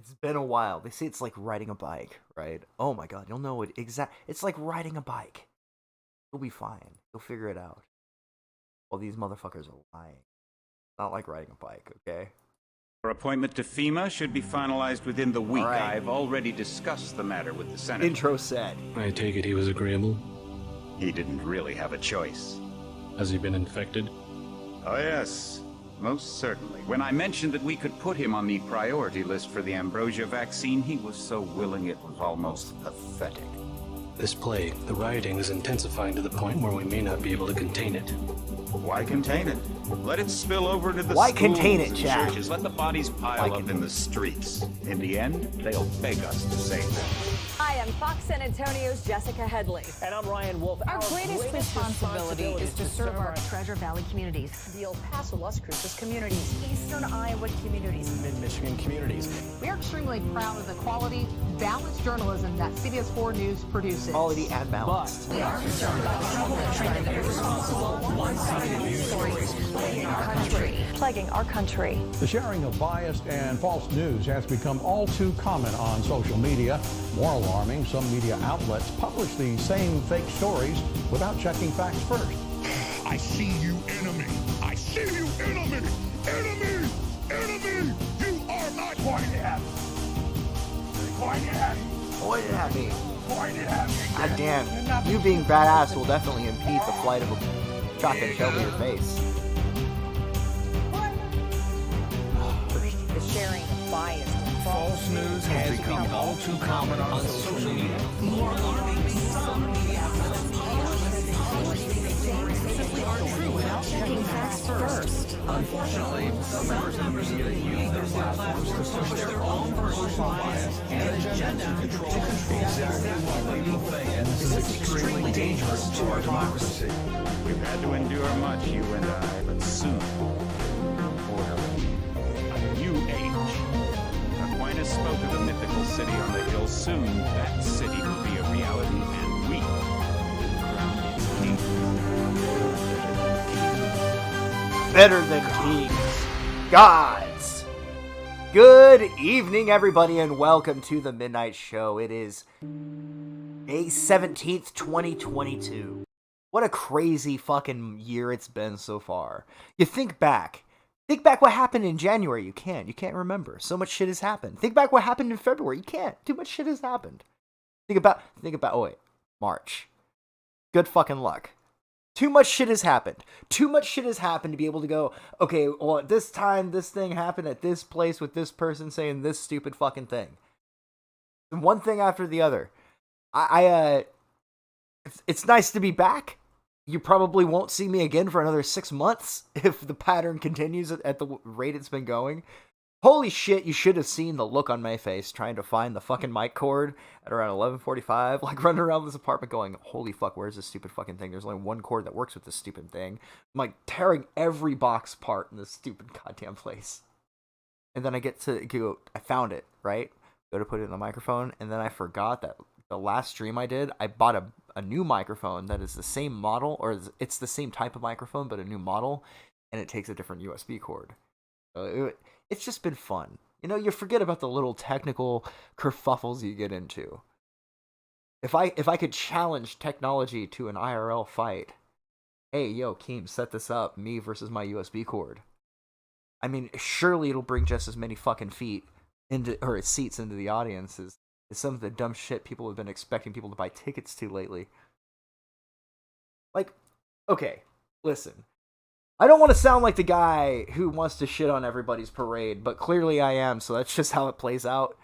It's been a while. They say it's like riding a bike, right? Oh my god, you'll know it It's like riding a bike. You'll be fine. You'll figure it out. Well, these motherfuckers are lying. Not like riding a bike, okay? Our appointment to FEMA should be finalized within the week. Right. I've already discussed the matter with the Senate. Intro said. I take it he was agreeable? He didn't really have a choice. Has he been infected? Oh yes, most certainly. When I mentioned that we could put him on the priority list for the ambrosia vaccine, he was so willing it was almost pathetic. This plague, the rioting is intensifying to the point where we may not be able to contain it. Why contain it? Let it spill over to the Why schools contain it, and Chad? churches. Let the bodies pile up in the streets. In the end, they'll beg us to save them. Hi, I'm Fox San Antonio's Jessica Headley. And I'm Ryan Wolf. Our greatest responsibility is to serve our Treasure Valley communities, the El Paso, Las Cruces communities, Eastern Iowa communities, Mid-Michigan communities. We are extremely proud of the quality, balanced journalism that CBS 4 News produces. Quality and balanced. We are concerned about the trouble and trend of irresponsible, one-sided news stories plaguing our country. The sharing of biased and false news has become all too common on social media. More alarming, some media outlets publish the same fake stories without checking facts first. I see you, enemy. I see you, enemy. Enemy. Enemy. You are not pointing at me. Pointing at me. Point it at me. Pointing at me. God damn. You being badass will definitely impede the flight of a shotgun shell to your face. The sharing of bias and False news has become all too common on social media. More alarming, some media outlets simply aren't true without checking facts first. Unfortunately, some members of the media use their platforms to push their own personal bias and agenda to control exactly what people think. And this is extremely dangerous to our democracy. We've had to endure much, you and I, but soon, order, a new age. Aquinas spoke of the mythical city on the hill. Soon, that city will be a reality, and we crown its king. Better than kings. Gods. Good evening, everybody, and welcome to the Midnight Show. It is May 17th, 2022. What a crazy fucking year it's been so far. You think back what happened in January. You can't remember. So much shit has happened. Think back what happened in February. You can't. Too much shit has happened. Think about, oh wait, March. Good fucking luck. Too much shit has happened. Too much shit has happened to be able to go, okay, well, at this time, this thing happened at this place with this person saying this stupid fucking thing. And one thing after the other. It's nice to be back. You probably won't see me again for another 6 months if the pattern continues at the rate it's been going. Holy shit, you should have seen the look on my face trying to find the fucking mic cord at around 11:45, like running around this apartment going, holy fuck, where's this stupid fucking thing? There's only one cord that works with this stupid thing. I'm like tearing every box apart in this stupid goddamn place. And then I found it, right? Go to put it in the microphone, and then I forgot that the last stream I did, I bought a new microphone that is the same model, or it's the same type of microphone, but a new model, and it takes a different USB cord. It's just been fun. You know, you forget about the little technical kerfuffles you get into. If I could challenge technology to an IRL fight, hey, yo, Keem, set this up, me versus my USB cord. I mean, surely it'll bring just as many fucking seats into the audience as some of the dumb shit people have been expecting people to buy tickets to lately. Like, okay, listen. I don't want to sound like the guy who wants to shit on everybody's parade, but clearly I am, so that's just how it plays out,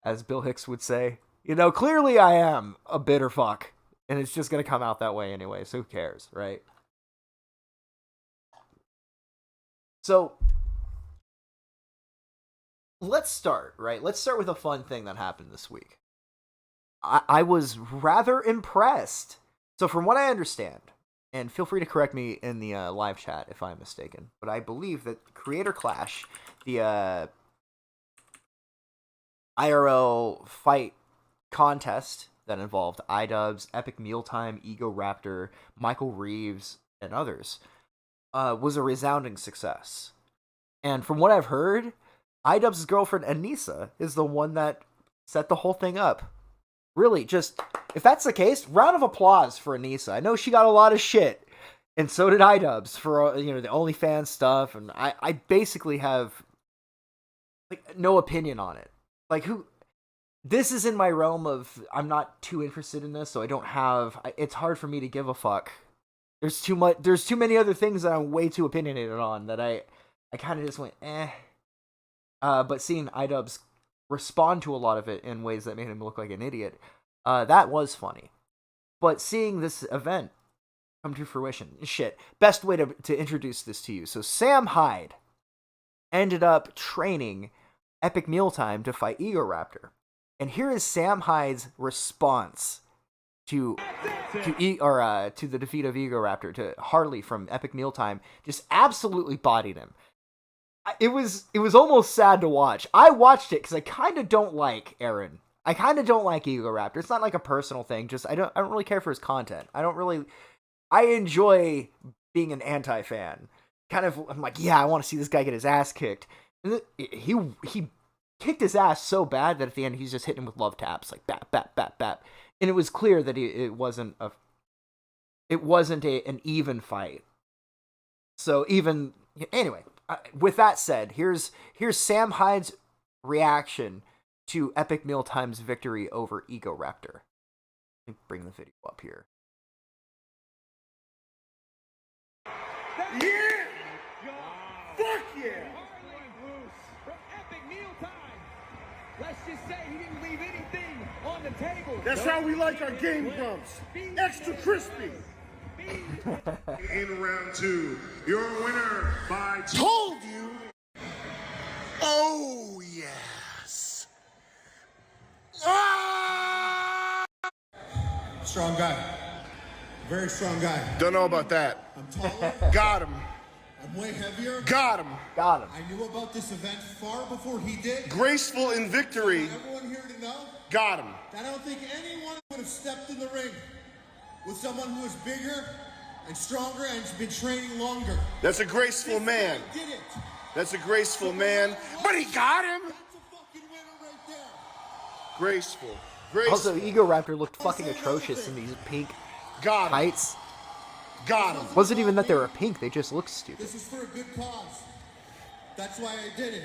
as Bill Hicks would say. You know, clearly I am a bitter fuck, and it's just going to come out that way anyway, so who cares, right? So, let's start, right? Let's start with a fun thing that happened this week. I was rather impressed. So from what I understand, and feel free to correct me in the live chat if I'm mistaken, but I believe that Creator Clash, the IRL fight contest that involved Idubbbz, Epic Mealtime, Ego Raptor, Michael Reeves, and others, was a resounding success. And from what I've heard, Idubbbz's girlfriend Anissa is the one that set the whole thing up. Really, just, if that's the case, round of applause for Anissa. I know she got a lot of shit, and so did Idubbbz for, the OnlyFans stuff, and I basically have, like, no opinion on it. Like, this is in my realm of, I'm not too interested in this, so I don't have, it's hard for me to give a fuck. There's too many other things that I'm way too opinionated on that I kind of just went, eh. But seeing Idubbbz respond to a lot of it in ways that made him look like an idiot, that was funny. But seeing this event come to fruition, shit, best way to introduce this to you. So Sam Hyde ended up training Epic Mealtime to fight Egoraptor. And here is Sam Hyde's response to the defeat of Egoraptor, to Harley from Epic Mealtime. Just absolutely bodied him. It was almost sad to watch. I watched it because I kind of don't like Aaron. I kind of don't like Egoraptor. It's not like a personal thing. Just I don't really care for his content. I enjoy being an anti-fan. I'm like, yeah, I want to see this guy get his ass kicked. And he kicked his ass so bad that at the end he's just hitting him with love taps, like bap bap bap bap. And it was clear that it wasn't an even fight. So anyway, with that said, here's Sam Hyde's reaction to Epic Mealtime's victory over Egoraptor. Let me bring the video up here. Yeah! Fuck yeah! From Epic Mealtime. Let's just say he didn't leave anything on the table. That's how we like our game grumps. Extra crispy. In round 2, your winner by... Told you! Oh, yes! Ah! Strong guy. Very strong guy. Don't know about that. I'm taller. Got him. I'm way heavier. Got him. Got him. I knew about this event far before he did. Graceful in victory. Everyone here to know. Got him. I don't think anyone would have stepped in the ring with someone who is bigger and stronger and has been training longer. That's a graceful man. Did it. That's a graceful man. But he got him. That's a fucking winner right there. Graceful. Also, Egoraptor looked fucking atrocious in these pink Got him. tights. Got him. Wasn't even that they were pink, they just looked stupid. This is for a good cause. That's why I did it.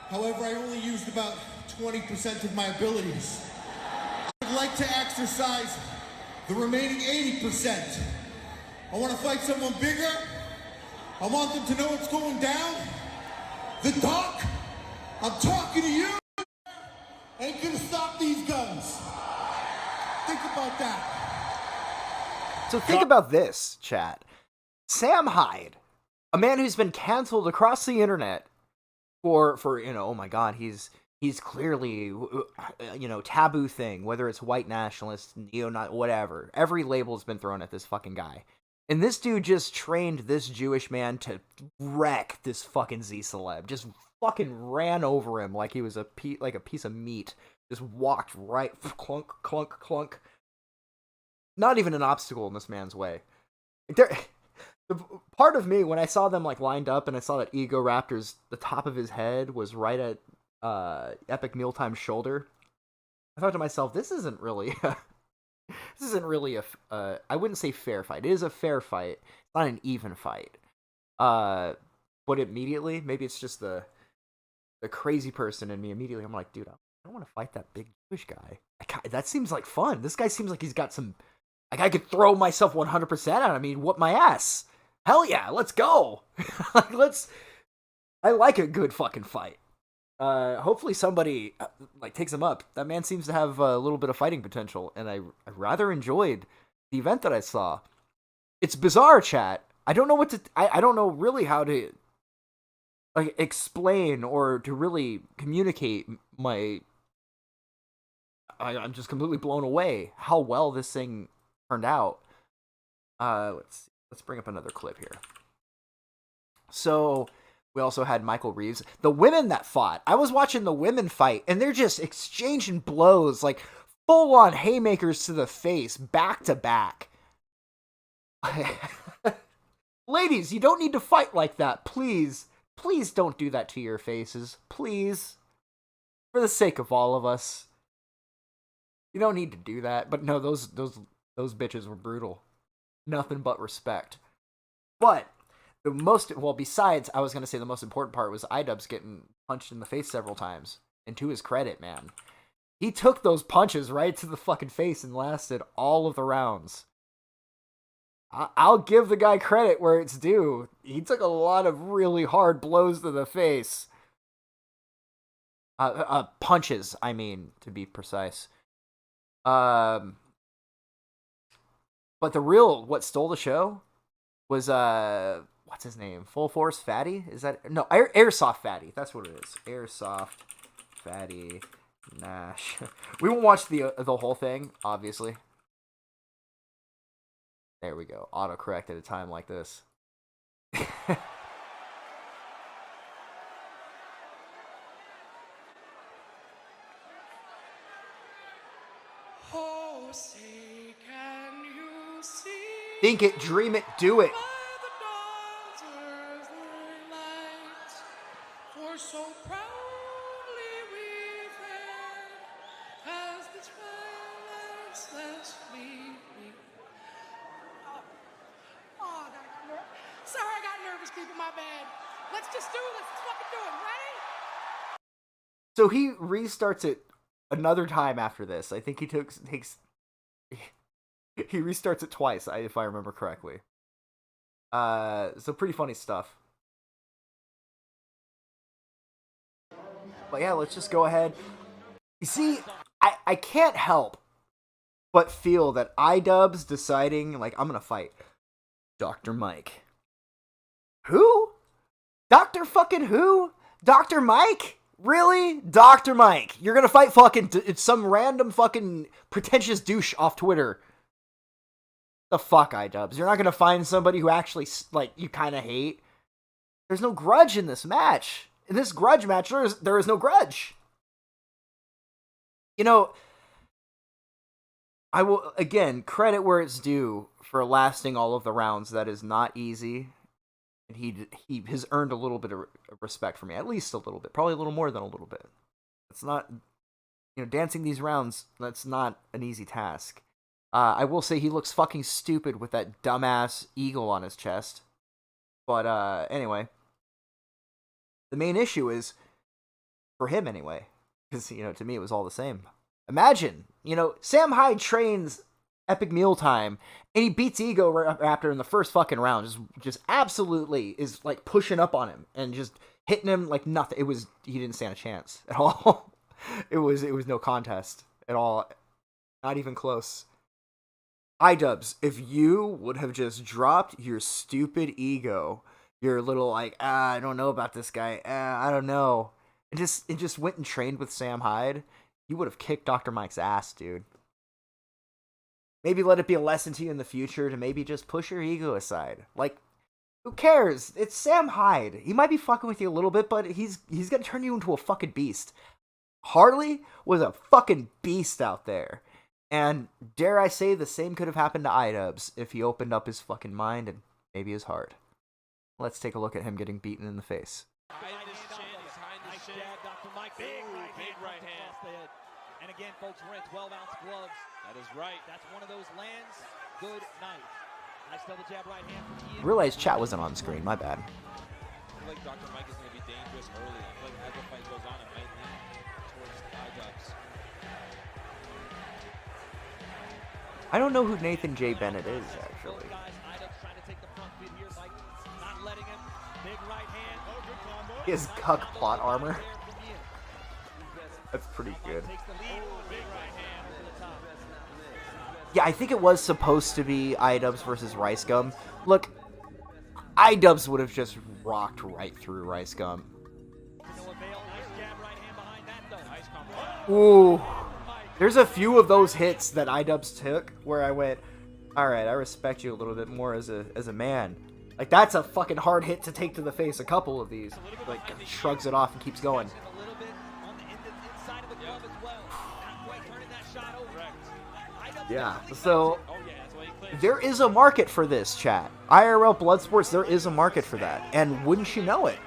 However, I only used about 20% of my abilities. I'd like to exercise the remaining 80%. I want to fight someone bigger. I want them to know what's going down. The doc, I'm talking to you, ain't gonna stop these guns. Think about that. So think about this, chat. Sam Hyde, a man who's been canceled across the internet for oh my god, he's clearly, taboo thing, whether it's white nationalist, neo-Nazi, whatever. Every label's been thrown at this fucking guy. And this dude just trained this Jewish man to wreck this fucking Z-celeb. Just fucking ran over him like he was a piece of meat. Just walked right, clunk, clunk, clunk. Not even an obstacle in this man's way. The part of me, when I saw them like lined up and I saw that Egoraptor's, the top of his head was right at Epic Mealtime's shoulder, I thought to myself, this isn't really a I wouldn't say fair fight. It is a fair fight. It's not an even fight. But immediately, maybe it's just the crazy person in me. Immediately, I'm like, dude, I don't want to fight that big Jewish guy. That seems like fun. This guy seems like he's got some... Like, I could throw myself 100% at him. I mean, whoop my ass. Hell yeah, let's go. I like a good fucking fight. Hopefully somebody, takes him up. That man seems to have a little bit of fighting potential, and I rather enjoyed the event that I saw. It's bizarre, chat. I don't know I don't know really how to, explain or to really communicate I'm just completely blown away how well this thing turned out. Let's bring up another clip here. So we also had Michael Reeves. The women that fought. I was watching the women fight, and they're just exchanging blows, like full-on haymakers to the face, back to back. Ladies, you don't need to fight like that. Please Please don't do that to your faces. Please. For the sake of all of us. You don't need to do that. But no, those bitches were brutal. Nothing but respect. But besides, I was going to say the most important part was Idubbbz getting punched in the face several times. And to his credit, man, he took those punches right to the fucking face and lasted all of the rounds. I'll give the guy credit where it's due. He took a lot of really hard blows to the face. Punches, I mean, to be precise. But what stole the show was, what's his name? Full Force Fatty? Is that, no, Airsoft Fatty. That's what it is. Airsoft Fatty Nash. We won't watch the whole thing, obviously. There we go. Autocorrect at a time like this. Oh, say, can you see? Think it, dream it, do it. For so proudly we fed as the twilight's last gleam. Oh, I got nervous. Sorry, I got nervous, people. My bad. Let's just do it. Let's fucking do it. Ready? So he restarts it another time after this. I think he restarts it twice, if I remember correctly. So pretty funny stuff. But yeah, let's just go ahead. You see, I can't help but feel that Idubbbz deciding, like, I'm gonna fight Dr. Mike. Who? Dr. fucking who? Dr. Mike? Really? Dr. Mike. You're gonna fight fucking some random fucking pretentious douche off Twitter. The fuck, Idubbbz. You're not gonna find somebody who actually, like, you kind of hate. There's no grudge in this match. In this grudge match, there is no grudge. You know, I will, again, credit where it's due for lasting all of the rounds. That is not easy. And he has earned a little bit of respect for me. At least a little bit. Probably a little more than a little bit. It's not, dancing these rounds, that's not an easy task. I will say he looks fucking stupid with that dumbass eagle on his chest. But, anyway. The main issue is, for him anyway, because, to me it was all the same. Imagine, Sam Hyde trains Epic Mealtime, and he beats Ego Raptor in the first fucking round. Just absolutely is, like, pushing up on him, and just hitting him like nothing. He didn't stand a chance at all. It was no contest at all. Not even close. Idubbbz, if you would have just dropped your stupid ego, your little, like, I don't know about this guy, I don't know, and just went and trained with Sam Hyde, you would have kicked Dr. Mike's ass, dude. Maybe let it be a lesson to you in the future to maybe just push your ego aside. Like, who cares? It's Sam Hyde. He might be fucking with you a little bit, but he's gonna turn you into a fucking beast. Harley was a fucking beast out there. And dare I say, the same could have happened to Idubbbz if he opened up his fucking mind and maybe his heart. Let's take a look at him getting beaten in the face. Big right hand. And again, folks, we're in 12-ounce gloves. That is right. That's one of those lands. Good night. Nice double jab right hand from Ian. Realized chat wasn't on screen. My bad. I feel like Dr. Mike is going to be dangerous early. I feel like as the fight goes on, it might lean towards Idubbbz. I don't know who Nathan J. Bennett is, actually. Idubbbz trying to take the front feet here. Mike not letting him. Big right hand. Oh, good combo. He has cuck plot armor. That's pretty good. Yeah, I think it was supposed to be Idubbbz versus Rice Gum. Look, Idubbbz would have just rocked right through Rice Gum. Ooh. There's a few of those hits that Idubbbz took where I went, alright, I respect you a little bit more as a man. Like, that's a fucking hard hit to take to the face, a couple of these. Like, shrugs it off and keeps going. Yeah, so there is a market for this, chat. IRL Bloodsports, there is a market for that. And wouldn't you know it,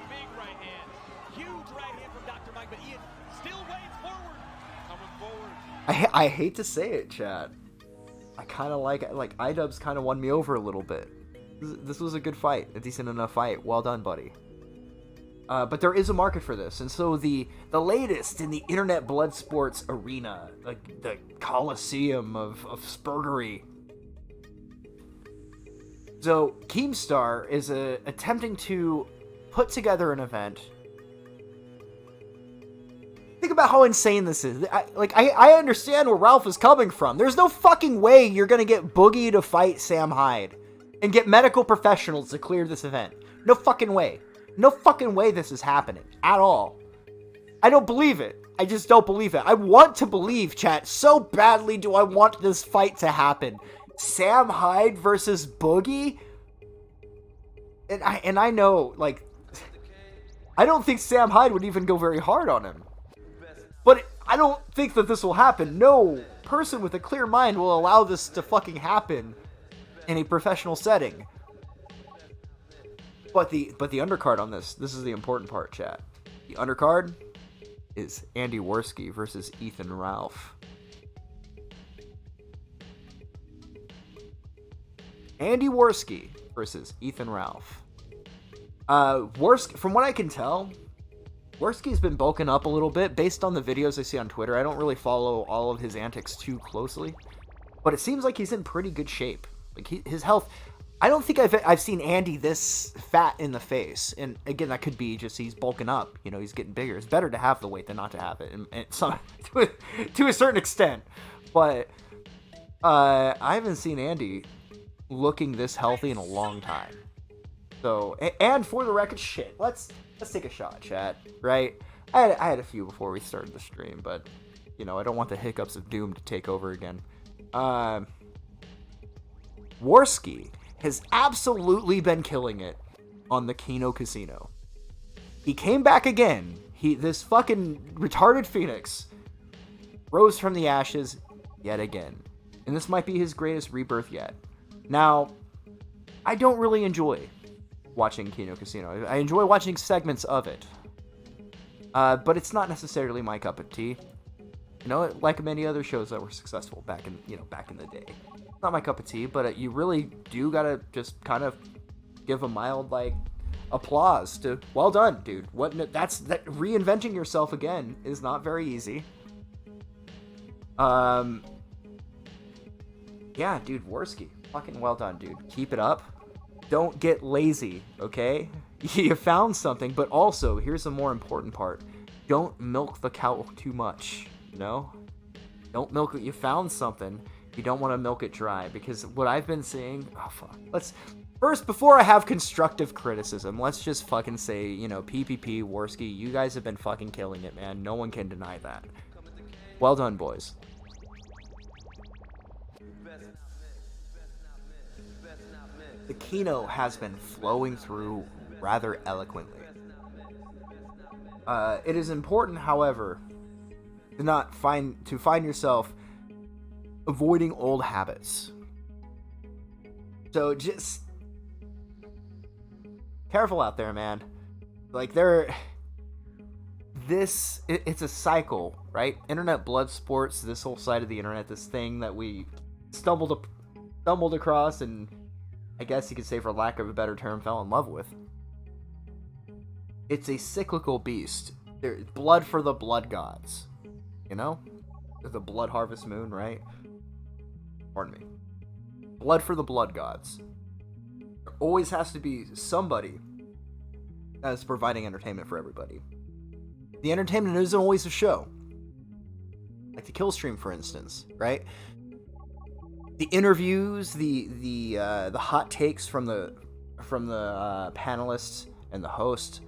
I hate to say it, chat. I kind of like Idubbbz kind of won me over a little bit. This was a good fight, a decent enough fight. Well done, buddy. But there is a market for this, and so the latest in the internet blood sports arena, like the Coliseum of spurgery. So Keemstar is attempting to put together an event. Think about how insane this is. I understand where Ralph is coming from. There's no fucking way you're gonna get Boogie to fight Sam Hyde and get medical professionals to clear this event. No fucking way. No fucking way this is happening at all. I don't believe it. I just don't believe it. I want to believe, chat. So badly do I want this fight to happen. Sam Hyde versus Boogie? And I know, like, I don't think Sam Hyde would even go very hard on him. But I don't think that this will happen. No person with a clear mind will allow this to fucking happen in a professional setting. But the undercard on this is the important part, chat. The undercard is Andy Worski versus Ethan Ralph. Andy Worski versus Ethan Ralph. Worski, from what I can tell, Worski's been bulking up a little bit based on the videos I see on Twitter. I don't really follow all of his antics too closely, but it seems like he's in pretty good shape. Like his health, I don't think I've seen Andy this fat in the face. And again, that could be just he's bulking up. You know, he's getting bigger. It's better to have the weight than not to have it, and some to a certain extent. But I haven't seen Andy looking this healthy in a long time. So, and for the record, shit, let's take a shot, chat, right? I had a few before we started the stream, but, you know, I don't want the hiccups of doom to take over again. Worski has absolutely been killing it on the Kino Casino. He came back again. This fucking retarded phoenix rose from the ashes yet again. And this might be his greatest rebirth yet. Now, I don't really enjoy watching Kino Casino. I enjoy watching segments of it. But it's not necessarily my cup of tea. You know, like many other shows that were successful back in the day. It's not my cup of tea, but you really do gotta just kind of give a mild, like, applause to, well done, dude. That reinventing yourself again is not very easy. Yeah, dude, Worski. Fucking well done, dude. Keep it up. Don't get lazy, okay? You found something, but also, here's the more important part. Don't milk the cow too much, you know? Don't milk it. You found something. You don't want to milk it dry, because what I've been seeing... Oh, fuck. First, before I have constructive criticism, let's just fucking say, you know, PPP, Worski, you guys have been fucking killing it, man. No one can deny that. Well done, boys. The Kino has been flowing through rather eloquently. It is important, however, to find yourself avoiding old habits. So just careful out there, man. Like it's a cycle, right? Internet blood sports, this whole side of the internet, this thing that we stumbled across and I guess you could say, for lack of a better term, fell in love with. It's a cyclical beast. There's blood for the blood gods. You know? The blood harvest moon, right? Pardon me. Blood for the blood gods. There always has to be somebody that's providing entertainment for everybody. The entertainment isn't always a show. Like the kill stream, for instance, right? The interviews, the hot takes from the panelists and the host,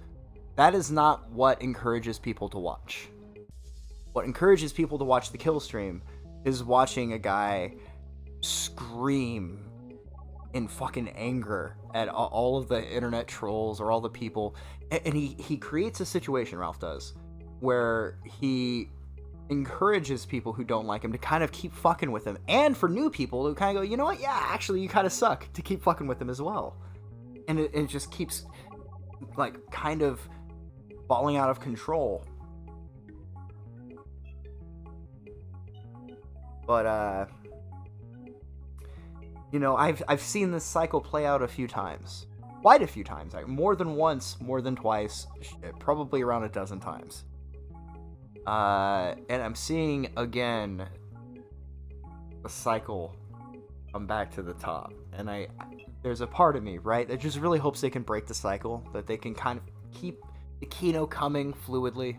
that is not what encourages people to watch. What encourages people to watch the kill stream is watching a guy scream in fucking anger at all of the internet trolls or all the people, and he creates a situation, Ralph does, where he encourages people who don't like him to kind of keep fucking with him, and for new people who kind of go, you know what, yeah, actually you kind of suck, to keep fucking with him as well. And it just keeps like kind of falling out of control. But you know, I've seen this cycle play out a few times. Quite a few times. Like, more than once, more than twice, probably around a dozen times. And I'm seeing, again, the cycle come back to the top. And there's a part of me, right, that just really hopes they can break the cycle, that they can kind of keep the Kino coming fluidly.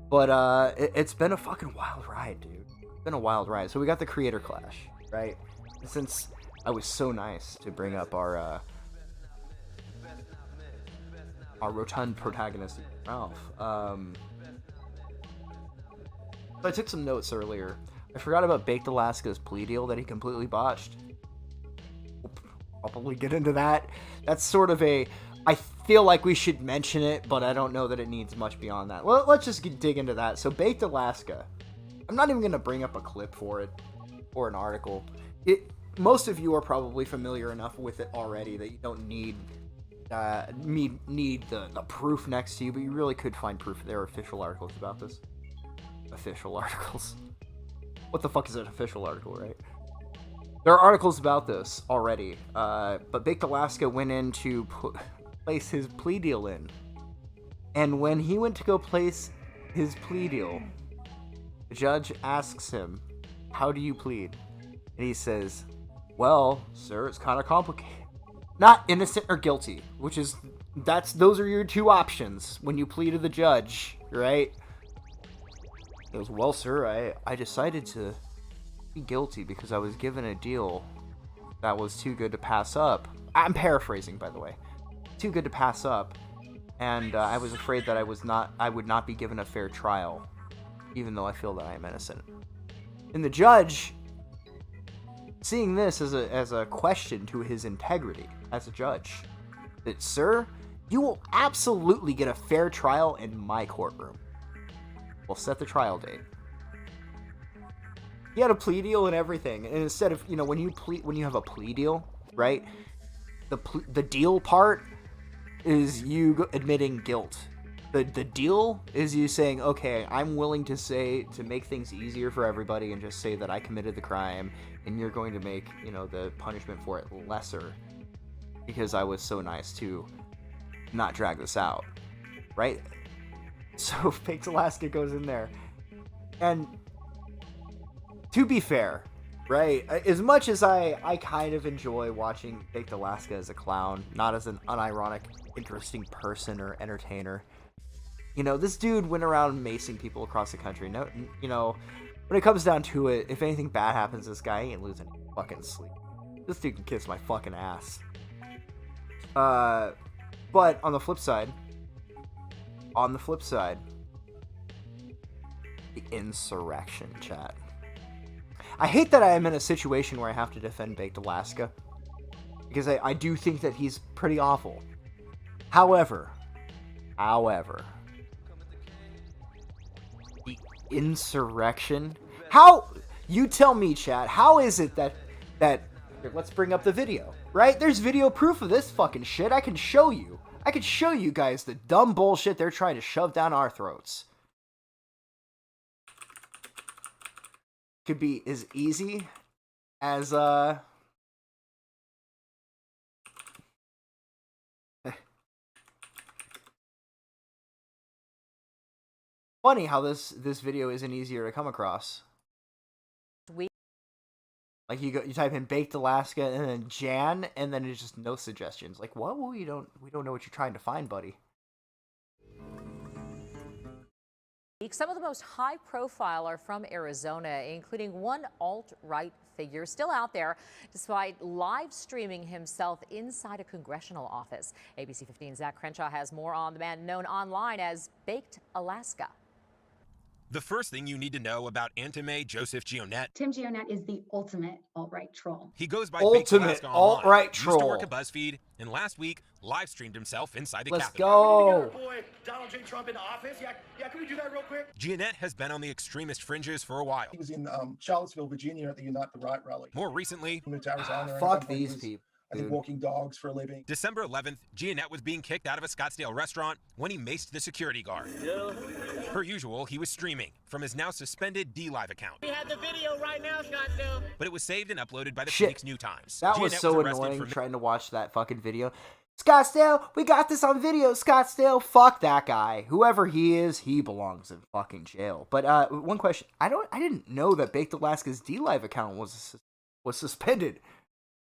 But it's been a fucking wild ride, dude. It's been a wild ride. So we got the creator clash, right? Since I was so nice to bring up our rotund protagonist, Ralph. So I took some notes earlier. I forgot about Baked Alaska's plea deal that he completely botched. I'll probably get into that. That's sort of I feel like we should mention it, but I don't know that it needs much beyond that. Well, let's just dig into that. So Baked Alaska. I'm not even going to bring up a clip for it or an article. Most of you are probably familiar enough with it already that you don't need the proof next to you, but you really could find proof. There are official articles about this. Official articles. What the fuck is an official article, right? There are articles about this already, but Baked Alaska went in to place his plea deal in. And when he went to go place his plea deal, the judge asks him, "How do you plead?" And he says, "Well, sir, it's kind of complicated. Not innocent or guilty," which is, those are your two options when you plead to the judge, right? He goes, "Well, sir, I decided to be guilty because I was given a deal that was too good to pass up." I'm paraphrasing, by the way. Too good to pass up, and I was afraid that I would not be given a fair trial, even though I feel that I am innocent. And the judge, seeing this as a question to his integrity as a judge, that, "Sir, you will absolutely get a fair trial in my courtroom. We'll set the trial date." He had a plea deal and everything, and instead of, when you have a plea deal, right, the deal part is you admitting guilt. The deal is you saying, "Okay, I'm willing to make things easier for everybody and just say that I committed the crime, and you're going to make, the punishment for it lesser because I was so nice to not drag this out," right? So Baked Alaska goes in there, and to be fair, right, as much as I kind of enjoy watching Baked Alaska as a clown, not as an unironic, interesting person or entertainer, this dude went around macing people across the country. No, when it comes down to it, if anything bad happens to this guy, he ain't losing any fucking sleep. This dude can kiss my fucking ass. But on the flip side, the Insurrection chat. I hate that I am in a situation where I have to defend Baked Alaska, because I do think that he's pretty awful. However, the Insurrection. How? You tell me, chat. How is it that let's bring up the video, right? There's video proof of this fucking shit. I can show you. I could show you guys the dumb bullshit they're trying to shove down our throats. Could be as easy as funny how this video isn't easier to come across. Like you type in Baked Alaska and then Jan, and then it's just no suggestions. Like, what? Well, we don't know what you're trying to find, buddy. Some of the most high profile are from Arizona, including one alt-right figure still out there despite live streaming himself inside a congressional office. ABC 15's Zach Crenshaw has more on the man known online as Baked Alaska. The first thing you need to know about Antime Joseph Gionette. Tim Gionette is the ultimate alt-right troll. He goes by ultimate alt-right troll. Used to work at BuzzFeed, and last week live streamed himself inside the Let's Capitol. go. Boy, Donald J. Trump in office. Yeah, can we do that real quick? Gionette has been on the extremist fringes for a while. He was in Charlottesville, Virginia at the Unite the Right rally. More recently, moved to Arizona. Fuck these people. I think walking dogs for a living. December 11th, Gionette was being kicked out of a Scottsdale restaurant when he maced the security guard. Per usual, he was streaming from his now suspended DLive account. We have the video right now, Scottsdale. But it was saved and uploaded by the Shit. Phoenix New Times. That was Gionette so arrested annoying for trying to watch that fucking video. Scottsdale, we got this on video, Scottsdale. Fuck that guy. Whoever he is, he belongs in fucking jail. But one question. I didn't know that Baked Alaska's DLive account was suspended.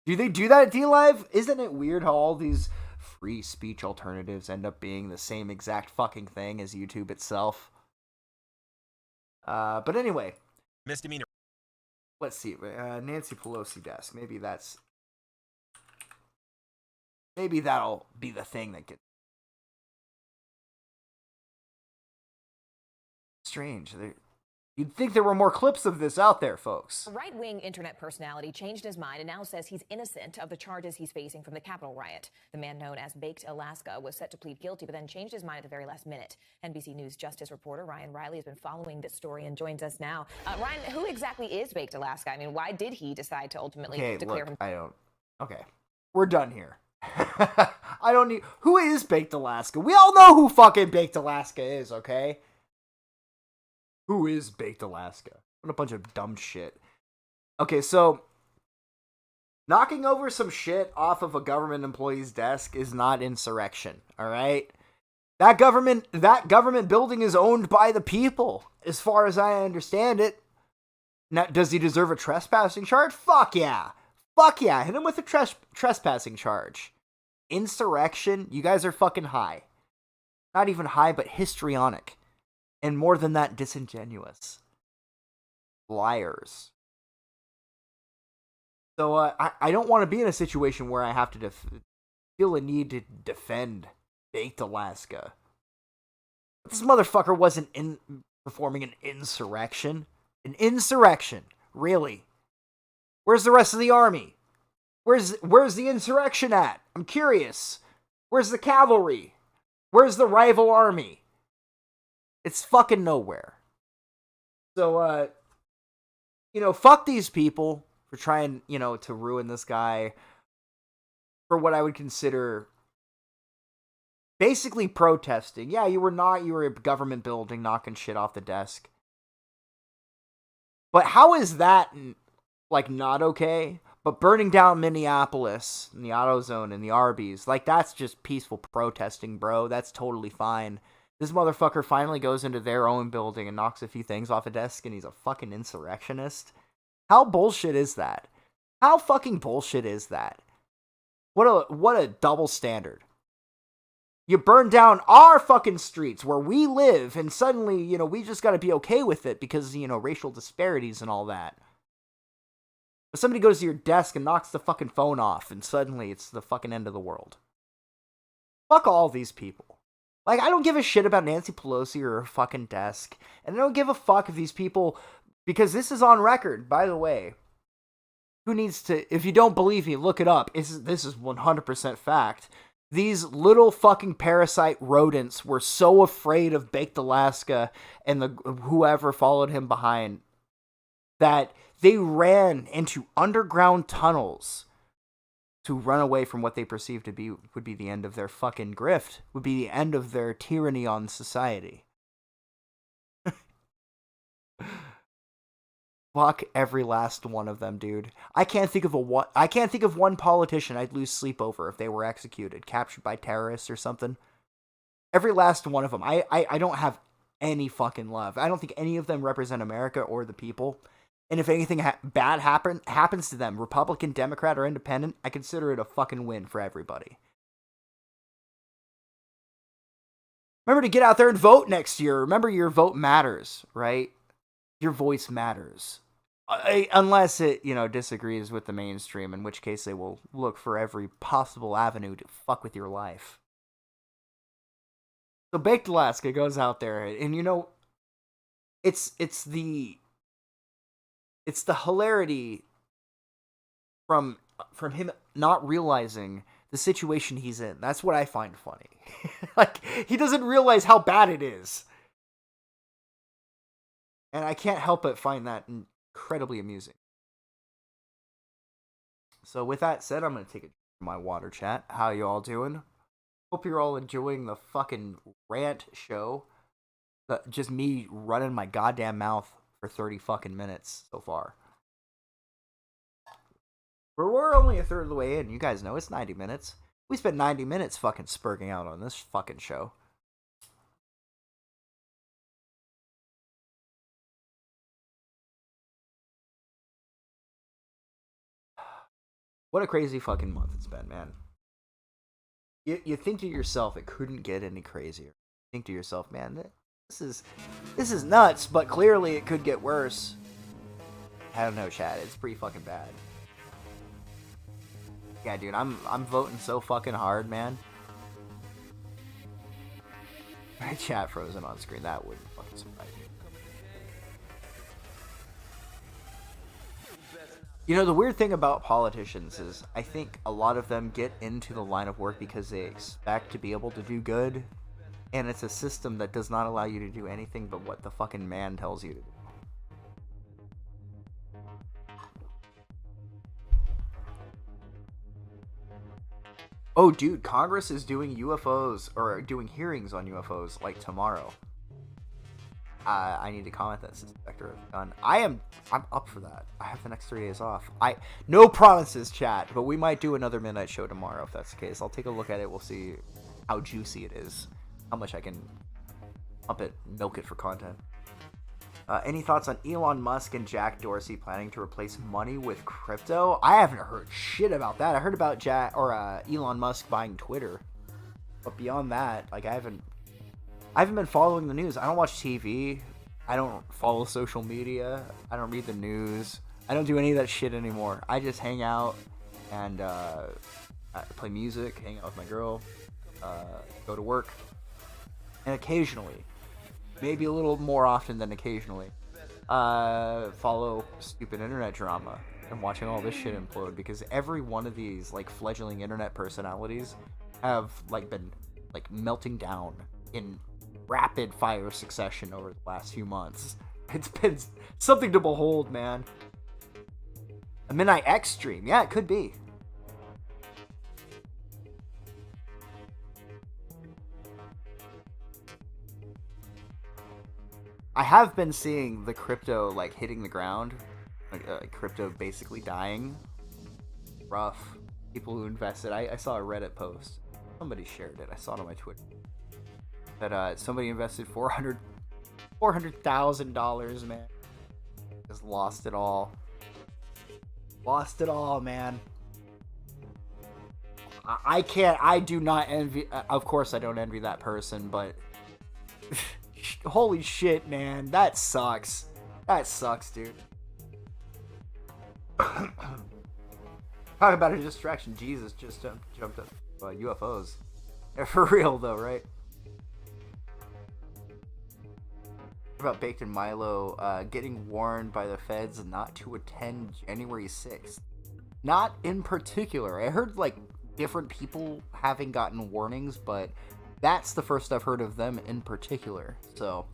Do they do that at DLive? Isn't it weird how all these free speech alternatives end up being the same exact fucking thing as YouTube itself? But anyway. Misdemeanor. Let's see. Nancy Pelosi desk. Maybe that'll be the thing that gets strange. You'd think there were more clips of this out there, folks. A right-wing internet personality changed his mind and now says he's innocent of the charges he's facing from the Capitol riot. The man known as Baked Alaska was set to plead guilty, but then changed his mind at the very last minute. NBC News Justice reporter Ryan Riley has been following this story and joins us now. Ryan, who exactly is Baked Alaska? I mean, why did he decide to ultimately declare himself? Okay, we're done here. I don't need... Who is Baked Alaska? We all know who fucking Baked Alaska is, okay? Who is Baked Alaska? What a bunch of dumb shit. Okay, so knocking over some shit off of a government employee's desk is not insurrection, all right? That government building is owned by the people, as far as I understand it. Now, does he deserve a trespassing charge? Fuck yeah. Fuck yeah. Hit him with a trespassing charge. Insurrection? You guys are fucking high. Not even high, but histrionic. And more than that, disingenuous. Liars. So, I don't want to be in a situation where I have to feel a need to defend Baked Alaska. This motherfucker wasn't performing an insurrection. An insurrection. Really? Where's the rest of the army? Where's the insurrection at? I'm curious. Where's the cavalry? Where's the rival army? It's fucking nowhere. So, fuck these people for trying, to ruin this guy for what I would consider basically protesting. Yeah, you were a government building knocking shit off the desk. But how is that, not okay? But burning down Minneapolis and the AutoZone and the Arby's, that's just peaceful protesting, bro. That's totally fine. This motherfucker finally goes into their own building and knocks a few things off a desk, and he's a fucking insurrectionist. How bullshit is that? How fucking bullshit is that? What a double standard. You burn down our fucking streets where we live, and suddenly, we just gotta be okay with it because, racial disparities and all that. But somebody goes to your desk and knocks the fucking phone off, and suddenly it's the fucking end of the world. Fuck all these people. I don't give a shit about Nancy Pelosi or her fucking desk. And I don't give a fuck if these people... Because this is on record, by the way. Who needs to... If you don't believe me, look it up. This is 100% fact. These little fucking parasite rodents were so afraid of Baked Alaska and whoever followed him behind that they ran into underground tunnels to run away from what they perceived to would be the end of their fucking grift, would be the end of their tyranny on society. Fuck every last one of them, dude. I can't think of one politician I'd lose sleep over if they were executed, captured by terrorists or something. Every last one of them. I don't have any fucking love. I don't think any of them represent America or the people. And if anything bad happens to them, Republican, Democrat, or Independent, I consider it a fucking win for everybody. Remember to get out there and vote next year. Remember, your vote matters, right? Your voice matters. Unless it, disagrees with the mainstream, in which case they will look for every possible avenue to fuck with your life. So Baked Alaska goes out there, and it's the hilarity from him not realizing the situation he's in. That's what I find funny. He doesn't realize how bad it is. And I can't help but find that incredibly amusing. So with that said, I'm going to take a my water chat. How you all doing? Hope you're all enjoying the fucking rant show. Just me running my goddamn mouth for 30 fucking minutes so far. We're only a third of the way in. You guys know it's 90 minutes. We spent 90 minutes fucking spurging out on this fucking show. What a crazy fucking month it's been, man. You think to yourself, it couldn't get any crazier. You think to yourself, man, this is nuts, but clearly it could get worse. I don't know, Chad. It's pretty fucking bad. Yeah, dude, I'm voting so fucking hard, man. My chat frozen on screen. That wouldn't fucking surprise me. You know, the weird thing about politicians is I think a lot of them get into the line of work because they expect to be able to do good. And it's a system that does not allow you to do anything but what the fucking man tells you to do. Oh, dude, Congress is doing UFOs, or doing hearings on UFOs, like, tomorrow. I need to comment that since Spectre is done. I'm up for that. I have the next 3 days off. No promises, chat, but we might do another midnight show tomorrow if that's the case. I'll take a look at it. We'll see how juicy it is, how much I can pump it, milk it for content. Any thoughts on Elon Musk and Jack Dorsey planning to replace money with crypto? I haven't heard shit about that. I heard about Elon Musk buying Twitter, but beyond that, like, I haven't been following the news. I don't watch TV. I don't follow social media. I don't read the news. I don't do any of that shit anymore. I just hang out and I play music, hang out with my girl, go to work, and occasionally, maybe a little more often than occasionally, follow stupid internet drama and watching all this shit implode, because every one of these, like, fledgling internet personalities have, like, been, like, melting down in rapid fire succession over the last few months. It's been something to behold, man. A Midnight X stream. Yeah, it could be. I have been seeing the crypto, like, hitting the ground. Like, crypto basically dying. Rough. People who invested. I saw a Reddit post. Somebody shared it. I saw it on my Twitter. That somebody invested $400,000, man. Just lost it all. Lost it all, man. I do not envy, of course I don't envy that person, but holy shit, man. That sucks. That sucks, dude. Talk about a distraction. Jesus just jumped up UFOs. For real, though, right? What about Baked and Milo getting warned by the feds not to attend January 6th? Not in particular. I heard, like, different people having gotten warnings, but that's the first I've heard of them in particular. So,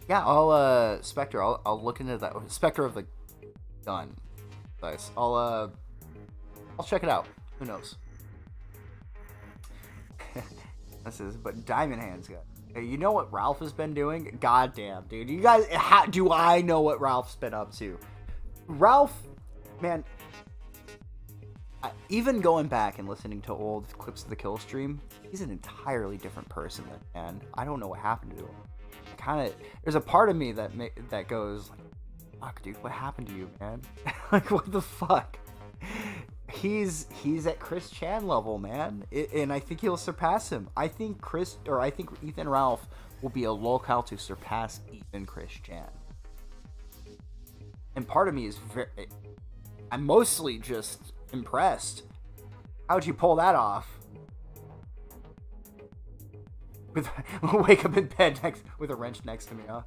yeah, I'll Spectre. I'll look into that. Spectre of the Gun. Nice. I'll check it out. Who knows? This is, but Diamond Hands got. Hey, you know what Ralph has been doing? Goddamn, dude. You guys, do I know what Ralph's been up to? Ralph, man. Even going back and listening to old clips of the kill stream, he's an entirely different person than, and I don't know what happened to him. There's a part of me that goes, like, fuck, dude, what happened to you, man? Like, what the fuck? He's at Chris Chan level, man, and I think he'll surpass him. I think Ethan Ralph will be a locale to surpass Ethan Chris Chan. And part of me is I'm mostly just impressed. How'd you pull that off? Wake up in bed with a wrench next to me, huh?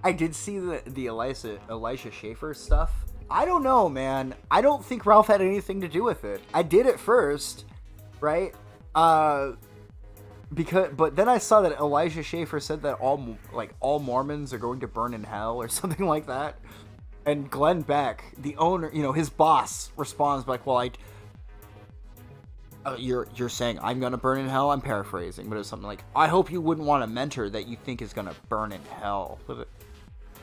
I did see the Elisha Schaefer stuff. I don't know, man. I don't think Ralph had anything to do with it. I did at first, right? But then I saw that Elijah Schaefer said that all Mormons are going to burn in hell or something like that. And Glenn Beck, the owner, his boss, responds like, "Well, you're saying I'm gonna burn in hell?" I'm paraphrasing, but it's something like, "I hope you wouldn't want a mentor that you think is gonna burn in hell."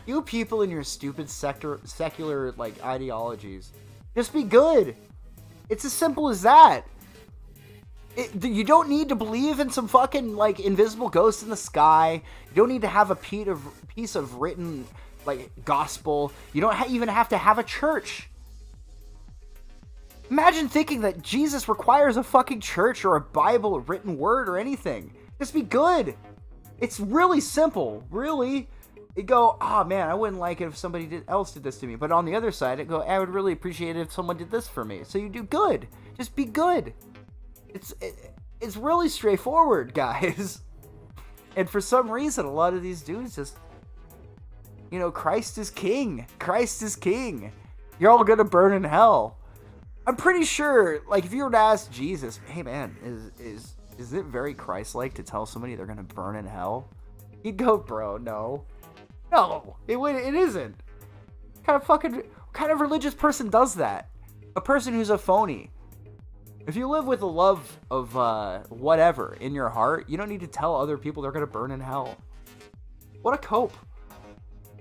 You people in your stupid secular ideologies, just be good. It's as simple as that. You don't need to believe in some fucking invisible ghost in the sky. You don't need to have a piece of written gospel. You don't even have to have a church. Imagine thinking that Jesus requires a fucking church or a Bible, a written word or anything. Just be good. It's really simple. Really. You go, oh man, I wouldn't like it if somebody else did this to me. But on the other side, I go, I would really appreciate it if someone did this for me. So you do good. Just be good. It's really straightforward, guys. And for some reason, a lot of these dudes just, Christ is king. Christ is king. You're all gonna burn in hell. I'm pretty sure, if you were to ask Jesus, hey man, is it very Christ-like to tell somebody they're gonna burn in hell? He'd go, bro, no, it isn't. What kind of religious person does that? A person who's a phony. If you live with a love of whatever in your heart, you don't need to tell other people they're going to burn in hell. What a cope.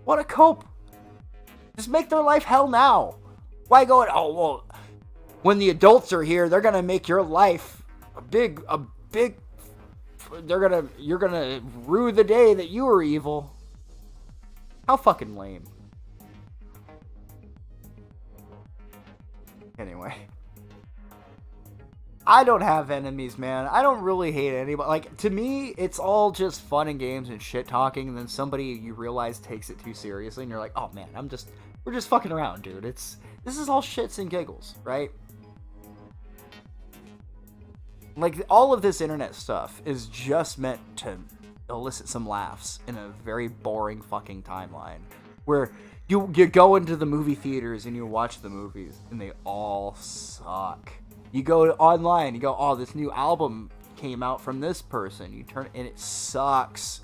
What a cope. Just make their life hell now. Why go, oh, well, when the adults are here, they're going to make your life you're going to rue the day that you were evil. How fucking lame. Anyway. I don't have enemies, man. I don't really hate anybody. To me, it's all just fun and games and shit talking, and then somebody you realize takes it too seriously, and you're like, oh man, we're just fucking around, dude. This is all shits and giggles, right? All of this internet stuff is just meant to elicit some laughs in a very boring fucking timeline, where you go into the movie theaters and you watch the movies, and they all suck. You go online, you go, oh, this new album came out from this person. You turn, and it sucks.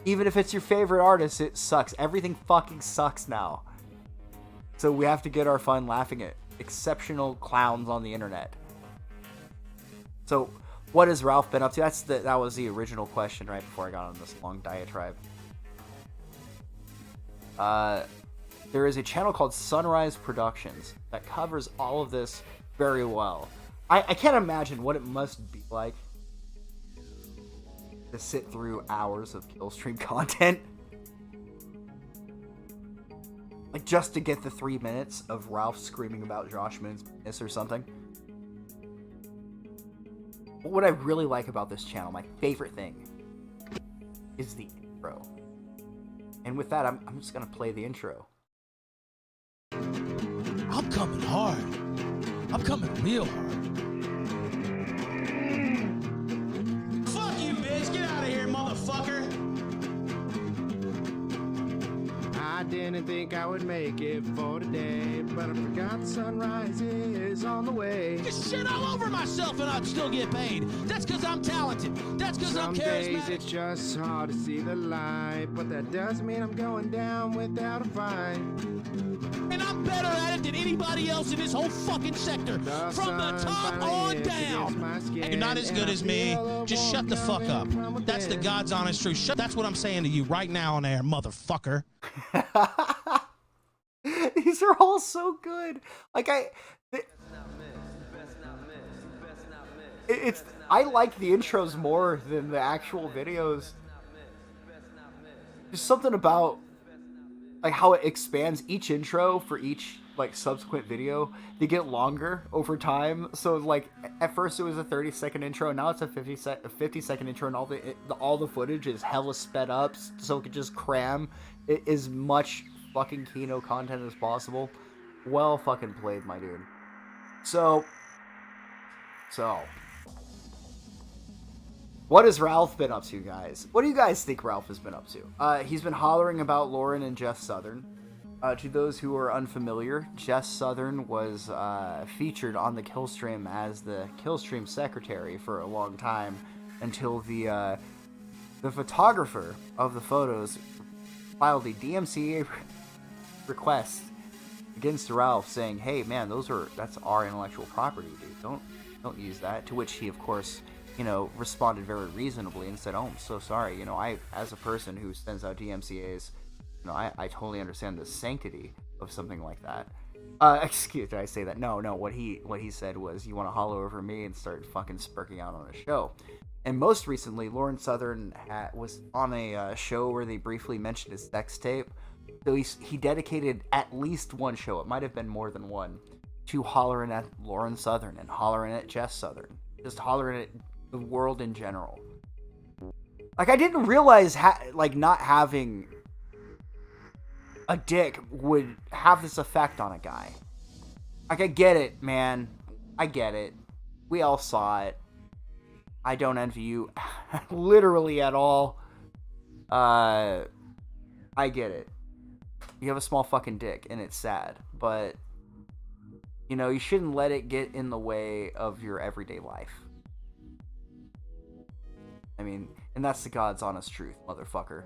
Even if it's your favorite artist, it sucks. Everything fucking sucks now. So we have to get our fun laughing at exceptional clowns on the internet. So, what has Ralph been up to? That was the original question right before I got on this long diatribe. There is a channel called Sunrise Productions that covers all of this very well. I can't imagine what it must be like to sit through hours of Killstream content. Just to get the 3 minutes of Ralph screaming about Josh Moon's penis or something. But what I really like about this channel, my favorite thing, is the intro. And with that, I'm just gonna play the intro. I'm coming hard. I'm coming real hard. Fuck you, bitch. Get out of here, motherfucker. I didn't think I would make it for today, but I forgot sunrise is on the way. Just shit all over myself and I'd still get paid. That's because I'm talented. That's because I'm charismatic. Some days it's just hard to see the light, but that doesn't mean I'm going down without a fight. And I'm better at it than anybody else in this whole fucking sector. From the top on down. You're not as good as me. Just shut the fuck up. That's the God's honest truth. That's what I'm saying to you right now on air, motherfucker. These are all so good. I like the intros more than the actual videos. There's something about how it expands each intro for each subsequent video. They get longer over time. So at first it was a 30-second intro, now it's a 50-second intro, and all the footage is hella sped up so it could just cram as much fucking Kino content as possible. Well fucking played, my dude. So what has Ralph been up to, guys? What do you guys think Ralph has been up to? He's been hollering about Lauren and Jeff Southern. To those who are unfamiliar, Jeff Southern was featured on the Killstream as the Killstream secretary for a long time until the photographer of the photos filed a DMCA request against Ralph, saying, "Hey, man, that's our intellectual property, dude. Don't use that." To which he, of course, responded very reasonably and said, "Oh, I'm so sorry. I, as a person who sends out DMCA's, I totally understand the sanctity of something like that." Excuse, did I say that? No. What he said was, "You want to hollow over me and start fucking spurking out on a show." And most recently, Laureen Southern was on a show where they briefly mentioned his sex tape. So he dedicated at least one show, it might have been more than one, to hollering at Laureen Southern and hollering at Jess Southern. Just hollering at the world in general. Like, I didn't realize not having a dick would have this effect on a guy. Like, I get it, man. I get it. We all saw it. I don't envy you literally at all. I get it. You have a small fucking dick, and it's sad. But, you shouldn't let it get in the way of your everyday life. I mean, and that's the God's honest truth, motherfucker.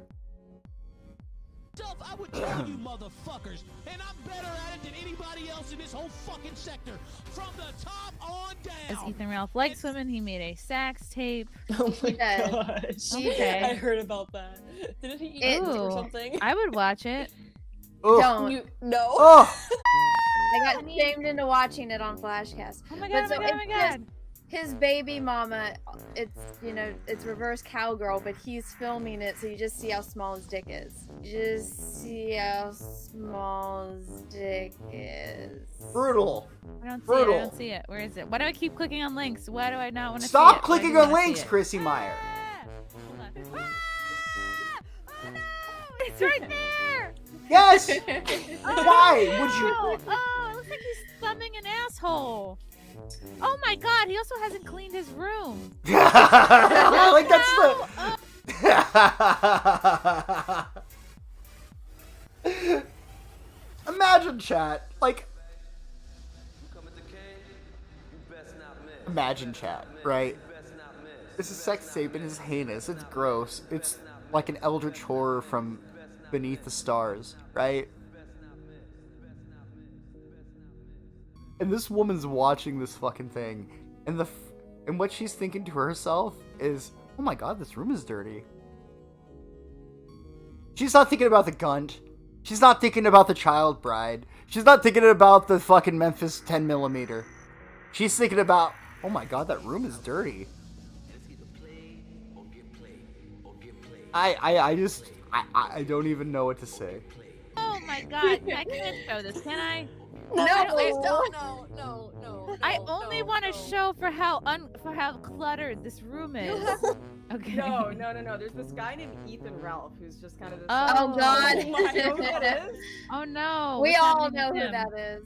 I would tell you motherfuckers, and I'm better at it than anybody else in this whole fucking sector, from the top on down. As Ethan Ralph likes women, he made a sax tape. Oh my gosh. Okay. I heard about that. Didn't he eat it or something? I would watch it. Don't. No. Oh. I got shamed into watching it on Flashcast. Oh my god, oh my god. His baby mama, it's reverse cowgirl, but he's filming it, so you just see how small his dick is. Just see how small his dick is. Brutal. I don't see it. Where is it? Why do I keep clicking on links? Why do I not want to see it? Stop clicking on links, Chrissy Meyer. It's right there! Yes! Why would you? Oh, it looks like he's thumbing an asshole. Oh my god, he also hasn't cleaned his room. Like, that's the... Imagine, chat. Like... Imagine, chat, right? This is sex tape and it's heinous. It's gross. It's like an eldritch horror from beneath the stars, right? And this woman's watching this fucking thing, and and what she's thinking to herself is, "Oh my god, this room is dirty." She's not thinking about the gunt. She's not thinking about the child bride. She's not thinking about the fucking Memphis 10mm. She's thinking about, "Oh my god, that room is dirty." I don't even know what to say. Oh my god, I can't show this, can I? No, please don't. No. I only want to show for how cluttered this room is. Okay. No. There's this guy named Ethan Ralph who's just kind of this. Oh god. I know who that is. Oh no. We all know who that is.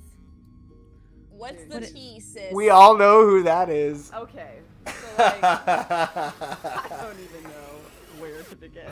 What's the tea, sis? We all know who that is. Okay. So I don't even know where to begin.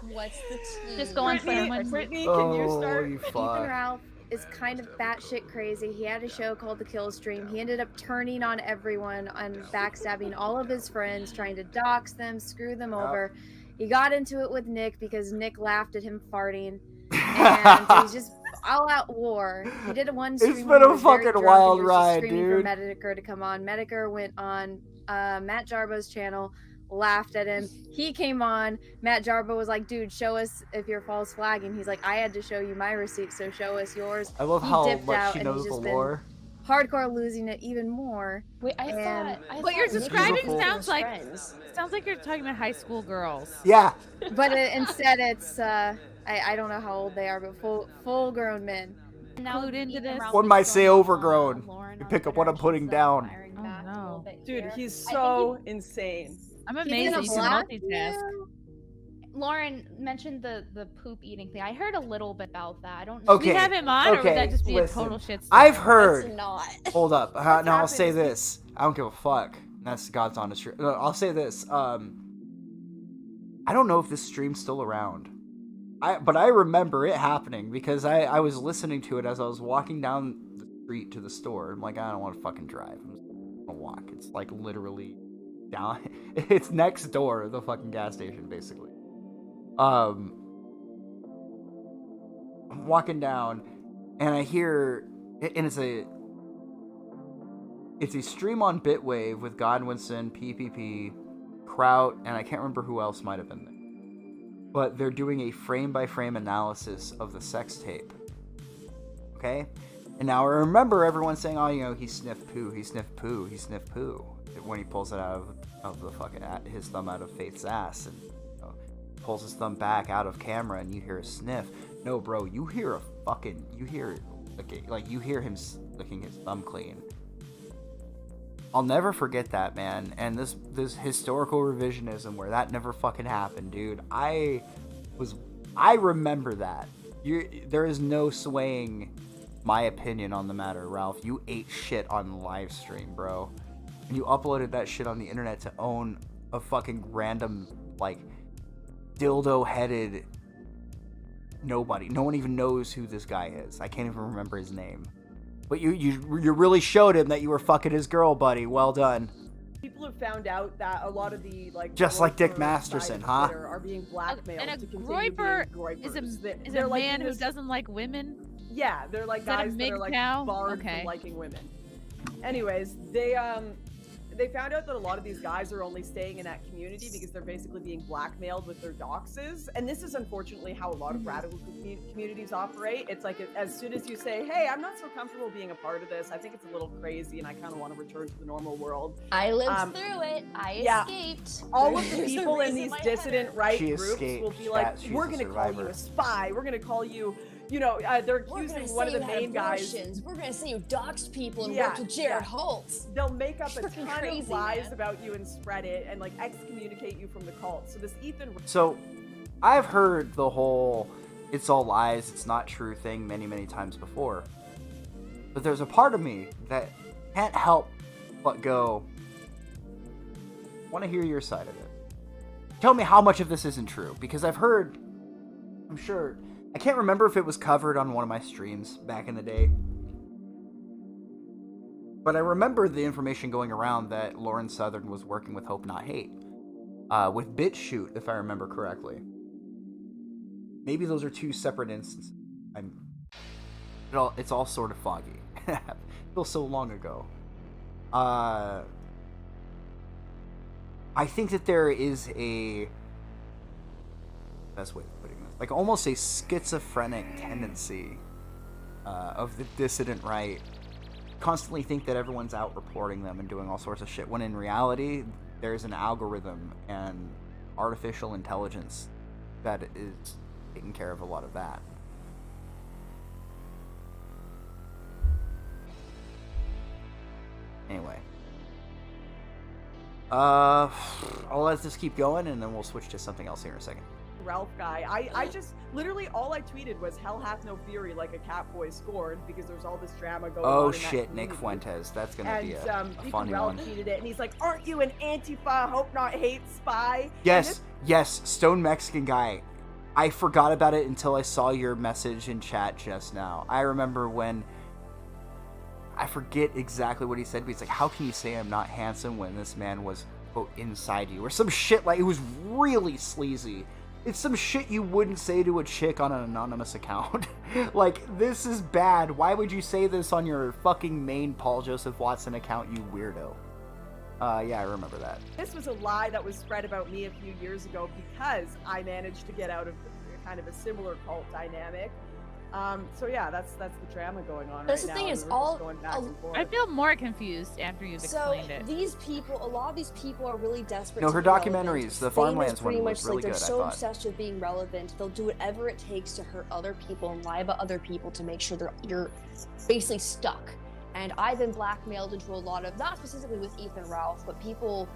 What's the tea? Just go on Brittany, can you start? Ethan Ralph is kind of batshit crazy. He had a show called The Kill Stream. He ended up turning on everyone and backstabbing all of his friends, trying to dox them, screw them over. He got into it with Nick because Nick laughed at him farting. And he's just all out war. He did one stream. It's been a fucking wild ride, dude. For Medicare to come on. Medicare went on Matt Jarbo's channel, laughed at him. He came on. Matt Jarbo was like, "Dude, show us if you're false flagging." He's like, "I had to show you my receipt, so show us yours." I love how much she knows the lore. Hardcore losing it even more. Wait, I thought what you're describing sounds like you're talking about high school girls. Yeah. But instead, it's I don't know how old they are, but full grown men. Clued into this. One might say overgrown. You pick up what I'm putting down. Oh no, dude, he's so insane. I'm amazed you can multitask. Lauren mentioned the poop eating thing. I heard a little bit about that. I don't know. Okay. We have him on, or would that just be a total shit story? I've heard. It's not. Hold up. Now I'll say this. I don't give a fuck. That's God's honest truth. I'll say this. I don't know if this stream's still around. But I remember it happening because I was listening to it as I was walking down the street to the store. I'm like, I don't want to fucking drive. I'm just gonna walk. It's like literally down. It's next door to the fucking gas station, basically. I'm walking down, and I hear, and it's a stream on Bitwave with Godwinson, PPP, Kraut, and I can't remember who else might have been there. But they're doing a frame-by-frame analysis of the sex tape. Okay? And now I remember everyone saying, oh, you know, he sniffed poo, he sniffed poo, he sniffed poo. When he pulls it out of the fucking, his thumb out of Faith's ass, and you know, pulls his thumb back out of camera, and you hear a sniff. No, bro, you hear you hear him licking his thumb clean. I'll never forget that, man. And this historical revisionism where that never fucking happened, dude. I remember that. There is no swaying my opinion on the matter, Ralph. You ate shit on live stream, bro. And you uploaded that shit on the internet to own a fucking random, like, dildo-headed nobody. No one even knows who this guy is. I can't even remember his name. But you really showed him that you were fucking his girl, buddy. Well done. People have found out that a lot of the just like Dick Masterson, huh? Are being blackmailed and a to continue groiper being groipers. is a man who doesn't like women. Yeah, they're like guys that are like barred from liking women. Anyways, they found out that a lot of these guys are only staying in that community because they're basically being blackmailed with their doxes. And this is unfortunately how a lot of radical communities operate. It's like as soon as you say, hey, I'm not so comfortable being a part of this, I think it's a little crazy and I kind of want to return to the normal world. I lived through it. I escaped. All of the people in these dissident right She groups will be like, She's we're a going to call you survivor. a spy. We're going to call you, you know, they're accusing one of the main guys. We're going to say you doxed people and Yeah, worked with Jared yeah. Holtz. They'll make up a Freaking ton crazy, of lies man. about you and spread it and like excommunicate you from the cult. So this Ethan. So, I've heard the whole "it's all lies, it's not true" thing many times before. But there's a part of me that can't help but go, want to hear your side of it. Tell me how much of this isn't true, because I've heard, I'm sure, I can't remember if it was covered on one of my streams back in the day. But I remember the information going around that Laureen Southern was working with Hope Not Hate. With BitChute, if I remember correctly. Maybe those are two separate instances. It's all sort of foggy. It feels so long ago. I think that there is a best way of putting this, like almost a schizophrenic tendency of the dissident right. Constantly think that everyone's out reporting them and doing all sorts of shit, when in reality there's an algorithm and artificial intelligence that is taking care of a lot of that. Anyway, I'll let this keep going and then we'll switch to something else here in a second. Ralph guy. I just literally all I tweeted was hell hath no fury like a cat boy scored, because there's all this drama going on. Oh in that shit, Nick community. Fuentes. That's gonna be a funny Ralph one. tweeted it and he's like, aren't you an Antifa Hope Not Hate spy? Yes, Stone Mexican guy. I forgot about it until I saw your message in chat just now. I remember when, I forget exactly what he said, but he's like, how can you say I'm not handsome when this man was, quote, inside you? Or some shit, like, it was really sleazy. It's some shit you wouldn't say to a chick on an anonymous account. Like, this is bad. Why would you say this on your fucking main Paul Joseph Watson account, you weirdo? Yeah, I remember that. This was a lie that was spread about me a few years ago because I managed to get out of kind of a similar cult dynamic. So yeah, that's the drama going on That's right the thing now. is and we're just going back and forth. I feel more confused after you've explained it. These people, a lot of these people are really desperate. No, to her be relevant. documentaries, the Fame Farmlands is pretty one much was really like they're good, I so thought. obsessed with being relevant, they'll do whatever it takes to hurt other people and lie about other people to make sure you're basically stuck. And I've been blackmailed into a lot of, not specifically with Ethan Ralph, but people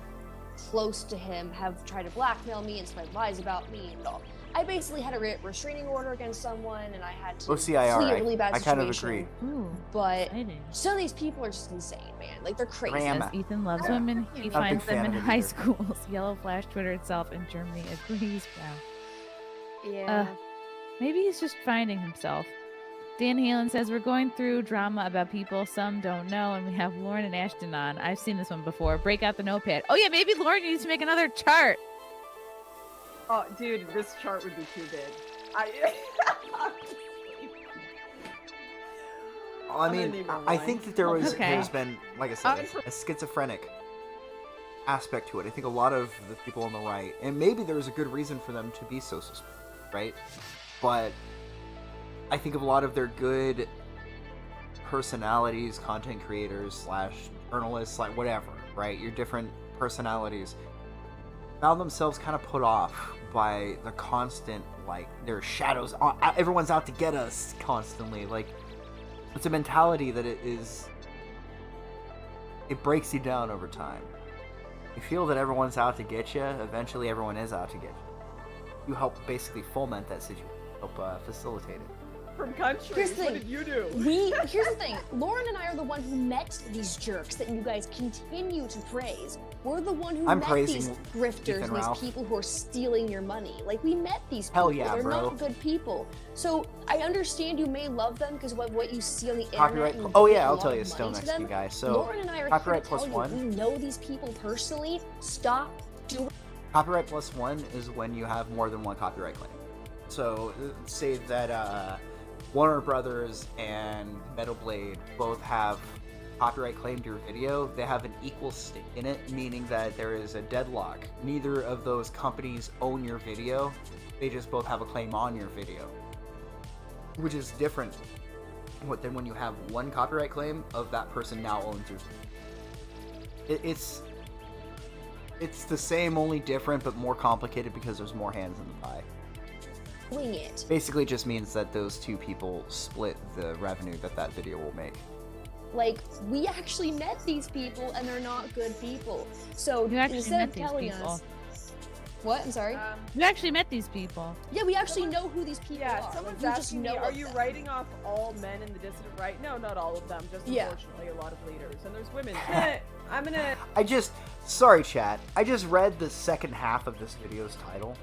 close to him have tried to blackmail me and spread lies about me and all. I basically had a restraining order against someone, and I had to flee a really bad situation. I kind of agree. But some of these people are just insane, man. Like, they're crazy. Says Ethan loves women. He finds them in high schools. Yellow Flash Twitter itself in Germany agrees. Wow. Yeah. Maybe he's just finding himself. Dan Halen says, we're going through drama about people some don't know, and we have Lauren and Ashton on. I've seen this one before. Break out the notepad. Oh, yeah, maybe Lauren needs to make another chart. Oh, dude, this chart would be too big. I think that there's been, like I said, a schizophrenic aspect to it. I think a lot of the people on the right, and maybe there's a good reason for them to be so suspicious, right? But I think of a lot of their good personalities, content creators / journalists, like whatever, right? Your different personalities found themselves kind of put off by the constant, like, their shadows. Everyone's out to get us constantly. Like, it's a mentality that it breaks you down over time. You feel that everyone's out to get you, eventually everyone is out to get you. You help basically foment that situation, help facilitate it. From countries. Here's the thing. What did you do? Here's the thing. Lauren and I are the one who met these jerks that you guys continue to praise. We're the one who met these grifters, these people who are stealing your money. Like, we met these people. Hell yeah, They're bro. not good people. So I understand you may love them because what you see on the Copyright. internet. Oh yeah, I'll tell you still next to you guys. So Lauren and I are copyright here to plus tell one. you, we know these people personally. Stop doing. Copyright plus one is when you have more than one copyright claim. So say that Warner Brothers and Metal Blade both have copyright claimed your video. They have an equal stake in it, meaning that there is a deadlock. Neither of those companies own your video. They just both have a claim on your video, which is different than when you have one copyright claim of that person now owns your video. It's the same, only different, but more complicated because there's more hands in the pie. Doing it. Basically just means that those two people split the revenue that video will make. Like, we actually met these people and they're not good people. So instead of telling us. What? I'm sorry? You actually met these people. Yeah, we actually know who these people are. Someone's We just asking me, know are of you them. writing off all men in the dissident right? No, not all of them, just unfortunately a lot of leaders. And there's women. Sorry chat, I just read the second half of this video's title.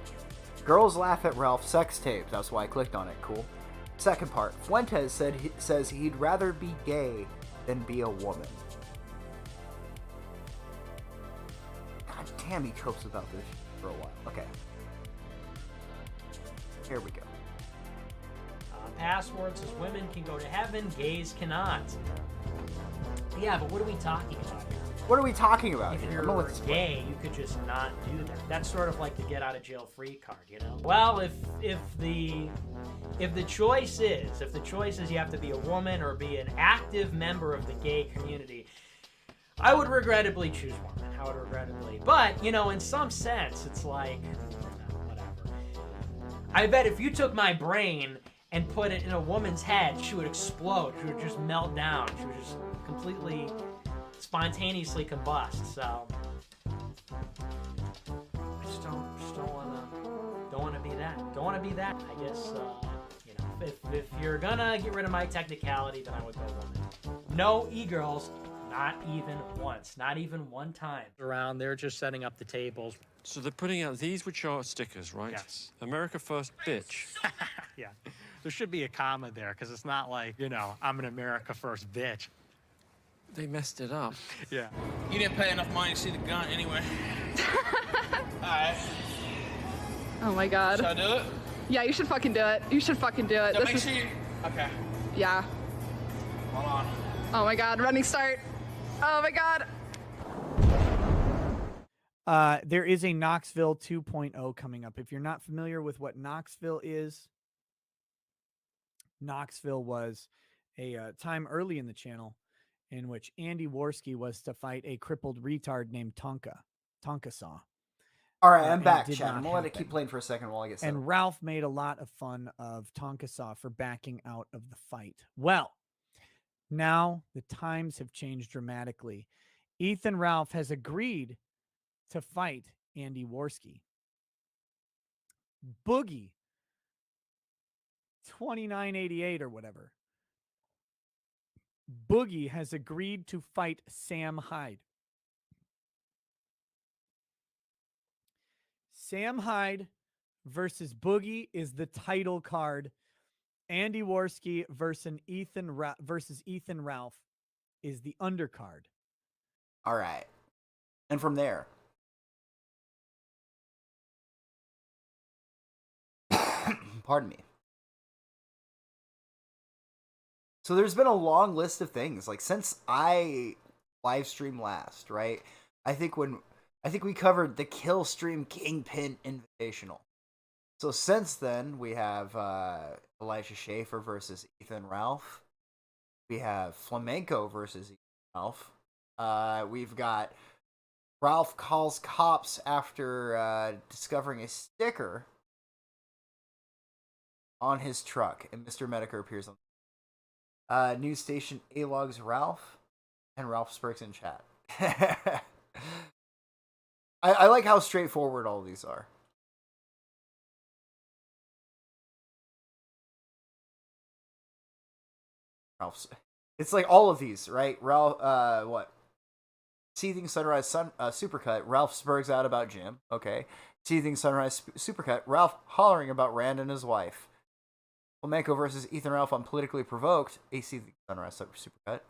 Girls laugh at Ralph sex tape. That's why I clicked on it. Cool. Second part. Fuentes says he'd rather be gay than be a woman. God damn, he tropes about this for a while. Okay. Here we go. Password says women can go to heaven, gays cannot. Yeah, but what are we talking about here? What are we talking about If here? you're gay, you could just not do that. That's sort of like the get out of jail free card, you know? Well, if the choice is you have to be a woman or be an active member of the gay community, I would regrettably choose woman. But, you know, in some sense, it's like, whatever. I bet if you took my brain and put it in a woman's head, she would explode. She would just melt down. She would just completely, spontaneously combust. So I just don't want to be that. Don't want to be that. I guess you know, if you're gonna get rid of my technicality, then I would go woman. No e-girls, not even once, not even one time. Around, they're just setting up the tables. So they're putting out, these were your stickers, right? Yes. America first, bitch. Yeah. There should be a comma there, because it's not like, you know, I'm an America first bitch. They messed it up. Yeah. You didn't pay enough money to see the gun anyway. Alright. Oh my god. Should I do it? Yeah, you should fucking do it. You should fucking do it. Yeah, make sure you... Okay. Yeah. Hold on. Oh my god, running start. Oh my god. There is a Knoxville 2.0 coming up. If you're not familiar with what Knoxville is, Knoxville was a time early in the channel in which Andy Worski was to fight a crippled retard named Tonka Saw. All right, I'm back, did chat. not I'm gonna let it happen. keep playing for a second while I get settled. And Ralph made a lot of fun of Tonka Saw for backing out of the fight. Well, now the times have changed dramatically. Ethan Ralph has agreed to fight Andy Worski. Boogie 2988 or whatever. Boogie has agreed to fight Sam Hyde. Sam Hyde versus Boogie is the title card Andy Worski versus Ethan Ralph is the undercard. All right. And from there, pardon me. So there's been a long list of things, like, since I live streamed last, right? I think we covered the Kill Stream Kingpin Invitational. So since then, we have Elijah Schaefer versus Ethan Ralph. We have Flamenco versus Ethan Ralph. We've got Ralph calls cops after discovering a sticker on his truck, and Mr. Medicare appears on news station A-Logs Ralph, and Ralph Spurks in chat. I like how straightforward all these are. Ralph's. It's like all of these, right? Ralph, what? Seething Sunrise Supercut. Ralph Spurgs out about Jim. Okay. Seething Sunrise Supercut. Ralph hollering about Rand and his wife. Flamenco versus Ethan Ralph on Politically Provoked. A Seething Sunrise Supercut.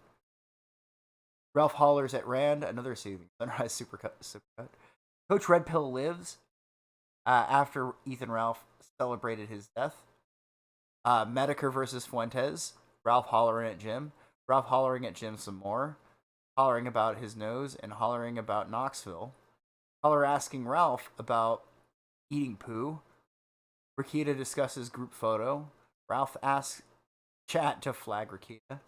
Ralph hollers at Rand. Another Seething Sunrise Supercut. Coach Red Pill lives after Ethan Ralph celebrated his death. Medicare versus Fuentes. Ralph hollering at Jim. Ralph hollering at Jim some more. Hollering about his nose and hollering about Knoxville. Holler asking Ralph about eating poo. Rakita discusses group photo. Ralph asks chat to flag Rakita.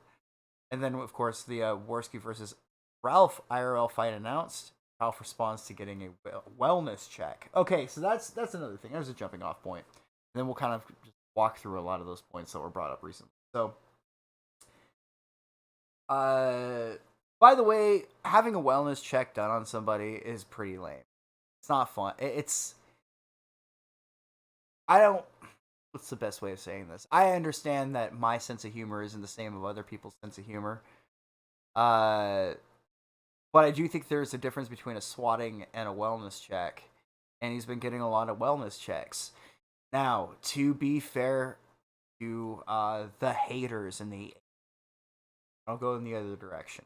And then, of course, the Worski versus Ralph IRL fight announced. Ralph responds to getting a wellness check. Okay, so that's another thing. There's a jumping off point. And then we'll kind of just walk through a lot of those points that were brought up recently. So, by the way, having a wellness check done on somebody is pretty lame. It's not fun. What's the best way of saying this? I understand that my sense of humor isn't the same of other people's sense of humor. But I do think there's a difference between a swatting and a wellness check. And he's been getting a lot of wellness checks. Now, to be fair to the haters and I'll go in the other direction.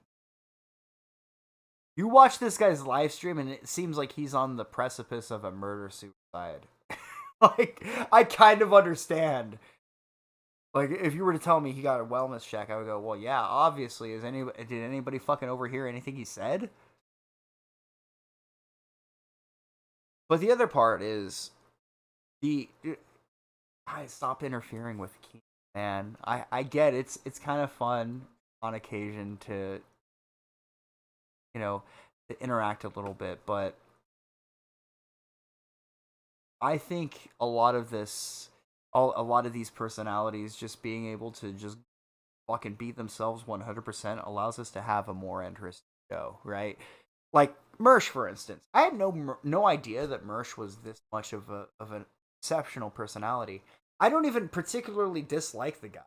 You watch this guy's live stream and it seems like he's on the precipice of a murder-suicide. Like, I kind of understand. Like, if you were to tell me he got a wellness check, I would go, well, yeah, obviously. Did anybody fucking overhear anything he said? But the other part is, stop interfering with Keem, man. I get it's kind of fun on occasion to, to interact a little bit, but I think a lot of these personalities just being able to just fucking beat themselves 100% allows us to have a more interesting show, right? Like Mersh, for instance. I had no idea that Mersh was this much of an exceptional personality. I don't even particularly dislike the guy.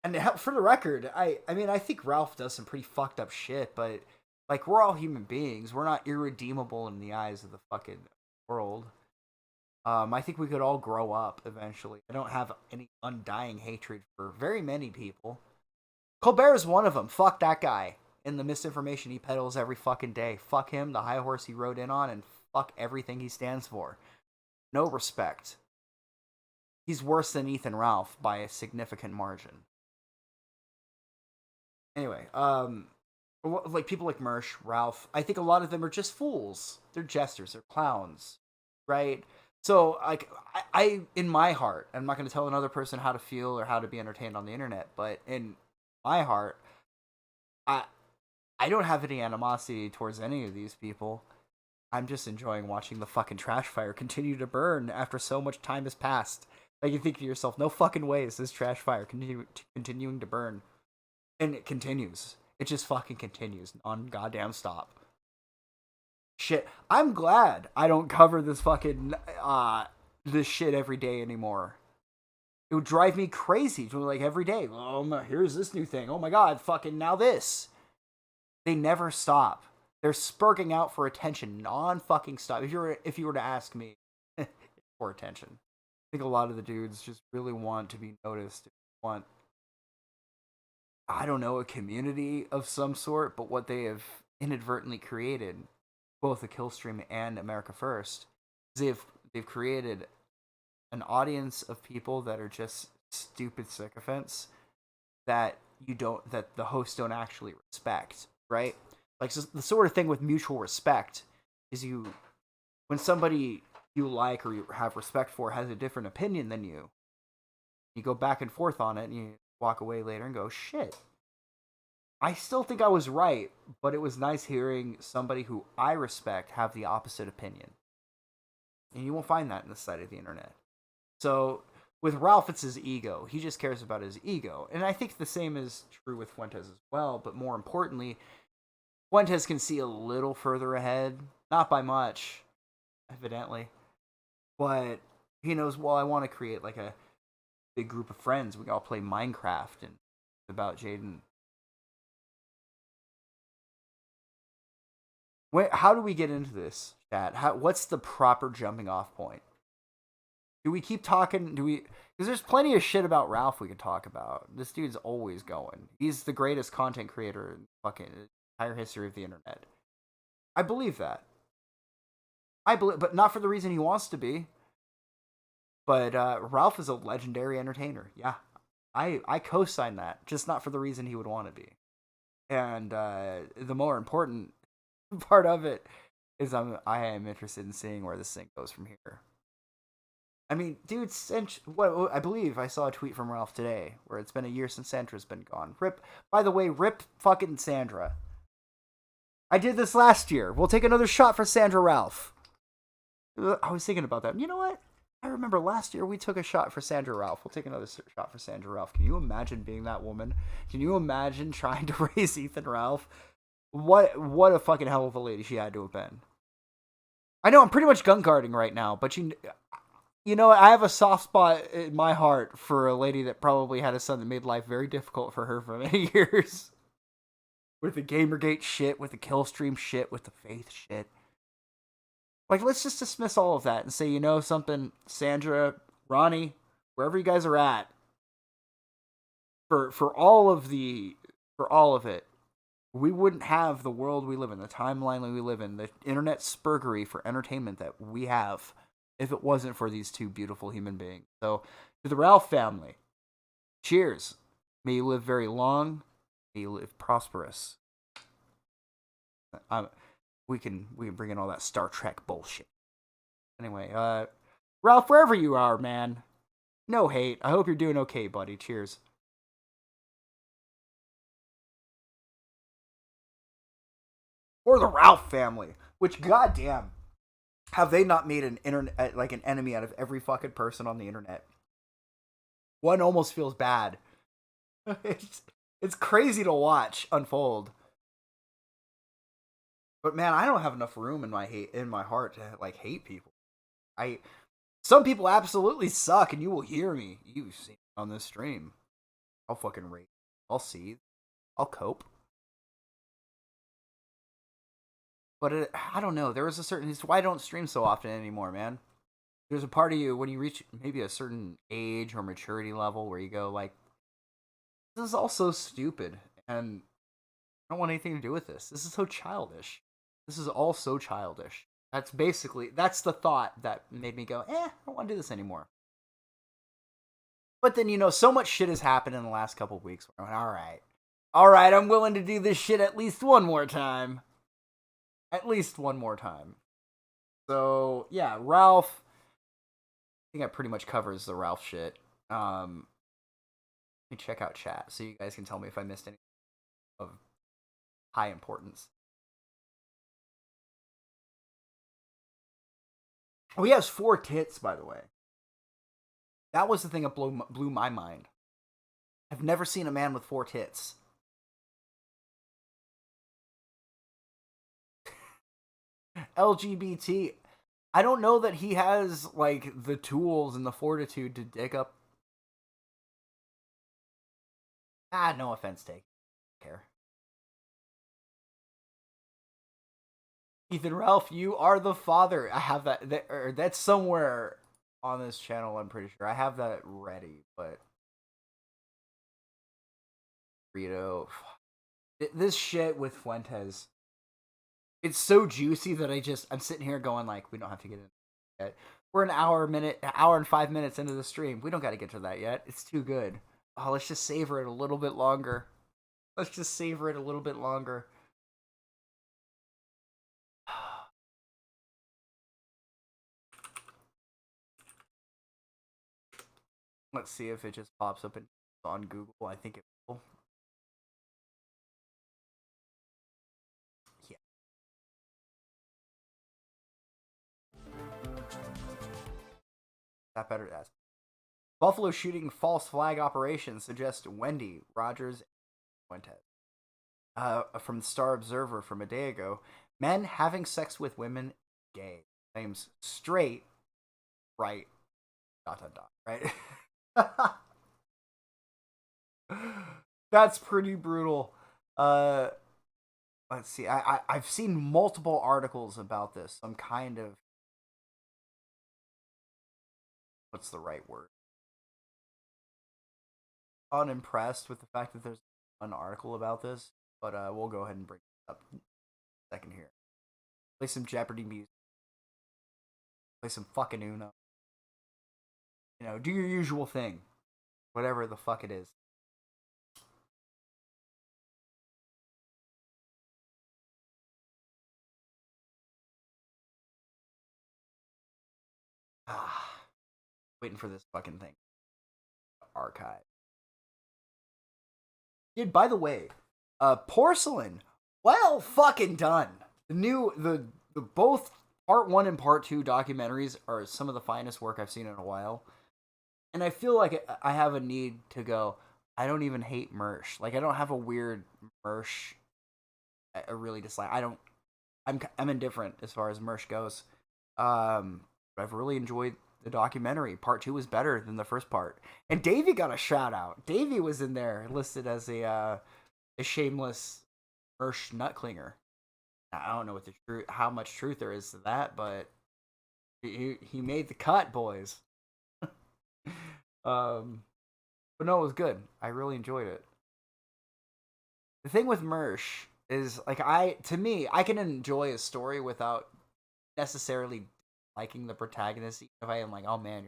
And for the record, I mean, I think Ralph does some pretty fucked up shit, but, like, we're all human beings. We're not irredeemable in the eyes of the fucking world. I think we could all grow up eventually. I don't have any undying hatred for very many people. Colbert is one of them. Fuck that guy and the misinformation he peddles every fucking day. Fuck him, the high horse he rode in on, and fuck everything he stands for. No respect. He's worse than Ethan Ralph by a significant margin. Anyway, like people like Mersh, Ralph, I think a lot of them are just fools. They're jesters, they're clowns, right? So, like, I in my heart, I'm not going to tell another person how to feel or how to be entertained on the internet, but in my heart, I don't have any animosity towards any of these people. I'm just enjoying watching the fucking trash fire continue to burn after so much time has passed. Like, you think to yourself, no fucking way is this trash fire continuing to burn. And it continues. It just fucking continues on goddamn stop. Shit, I'm glad I don't cover this fucking, this shit every day anymore. It would drive me crazy to, like, every day. Oh, here's this new thing. Oh my god, fucking now this. They never stop. They're spurting out for attention, non-fucking stop. If you were to ask me for attention, I think a lot of the dudes just really want to be noticed, want, I don't know, a community of some sort, but what they have inadvertently created, both the Killstream and America First, is they've created an audience of people that are just stupid sycophants that the hosts don't actually respect, right? Like, so the sort of thing with mutual respect is when somebody you like or you have respect for has a different opinion than you go back and forth on it, and you walk away later and go, shit, I still think I was right, but it was nice hearing somebody who I respect have the opposite opinion. And you won't find that in the side of the internet. So with Ralph, it's his ego. He just cares about his ego. And I think the same is true with Fuentes as well, but more importantly, Fuentes can see a little further ahead. Not by much, evidently. But he knows, well, I want to create like a big group of friends. We all play Minecraft and about Jaden. Wait, how do we get into this, chat? What's the proper jumping off point? Do we keep talking? Because there's plenty of shit about Ralph we could talk about. This dude's always going. He's the greatest content creator in fucking entire history of the internet. I believe that. But not for the reason he wants to be. But Ralph is a legendary entertainer. Yeah, I co-sign that. Just not for the reason he would want to be. And the more important part of it is I am interested in seeing where this thing goes from here. I mean, dude, I believe I saw a tweet from Ralph today where it's been a year since Sandra's been gone. By the way, rip fucking Sandra. I did this last year. We'll take another shot for Sandra Ralph. I was thinking about that. You know what? I remember last year we took a shot for Sandra Ralph. We'll take another shot for Sandra Ralph. Can you imagine being that woman? Can you imagine trying to raise Ethan Ralph? What a fucking hell of a lady she had to have been. I know I'm pretty much gun guarding right now, but you know, I have a soft spot in my heart for a lady that probably had a son that made life very difficult for her for many years. With the Gamergate shit, with the Killstream shit, with the Faith shit. Like, let's just dismiss all of that and say, you know something, Sandra, Ronnie, wherever you guys are at, for all of it, we wouldn't have the world we live in, the timeline we live in, the internet spurgery for entertainment that we have, if it wasn't for these two beautiful human beings. So, to the Ralph family, cheers. May you live very long. May you live prosperous. We can bring in all that Star Trek bullshit. Anyway, Ralph, wherever you are, man, no hate. I hope you're doing okay, buddy. Cheers. Or the Ralph family, which, goddamn, have they not made an enemy out of every fucking person on the internet? One almost feels bad. It's crazy to watch unfold. But man, I don't have enough room in my heart to like hate people. Some people absolutely suck, and you will hear me. You've seen it on this stream. I'll fucking rate. I'll see. I'll cope. But I don't know. There was a certain... It's why I don't stream so often anymore, man. There's a part of you, when you reach maybe a certain age or maturity level, where you go, like, this is all so stupid, and I don't want anything to do with this. This is so childish. This is all so childish. That's the thought that made me go, I don't want to do this anymore. But then, you know, so much shit has happened in the last couple of weeks. Where I went, all right, I'm willing to do this shit at least one more time. At least one more time. So, yeah, Ralph. I think that pretty much covers the Ralph shit. Let me check out chat so you guys can tell me if I missed anything of high importance. Oh, he has 4 tits, by the way. That was the thing that blew my mind. I've never seen a man with 4 tits. LGBT. I don't know that he has, like, the tools and the fortitude to dig up. No offense taken. I don't care. Ethan Ralph, you are the father. I have that's somewhere on this channel, I'm pretty sure. I have that ready, but burrito. This shit with Fuentes. It's so juicy that I'm sitting here going like, we don't have to get into it yet. We're an hour and 5 minutes into the stream. We don't got to get to that yet. It's too good. Oh, let's just savor it a little bit longer. Let's just savor it a little bit longer. Let's see if it just pops up on Google. I think it will. Yeah. That better to ask. Buffalo shooting false flag operation suggests Wendy, Rogers, and Fuentes. From the Star Observer from a day ago. Men having sex with women, gay. Claims straight, right, ... right? That's pretty brutal. Let's see. I've seen multiple articles about this. I'm kind of... What's the right word? Unimpressed with the fact that there's an article about this, but we'll go ahead and bring it up in a second here. Play some Jeopardy music. Play some fucking Uno. You know, do your usual thing. Whatever the fuck it is. Waiting for this fucking thing. Archive. Dude, by the way, Porcelain, well fucking done. The both part 1 and part 2 documentaries are some of the finest work I've seen in a while. And I feel like I have a need to go, I don't even hate Mersh. Like, I don't have a weird Mersh I really dislike. I'm indifferent as far as Mersh goes. I've really enjoyed the documentary. Part 2 was better than the first part. And Davey got a shout out. Davey was in there listed as a shameless Mersh nutclinger. I don't know what how much truth there is to that, but he made the cut, boys. But no, it was good. I really enjoyed it. The thing with Mersh is, like, I can enjoy a story without necessarily liking the protagonist. If I am like, oh man,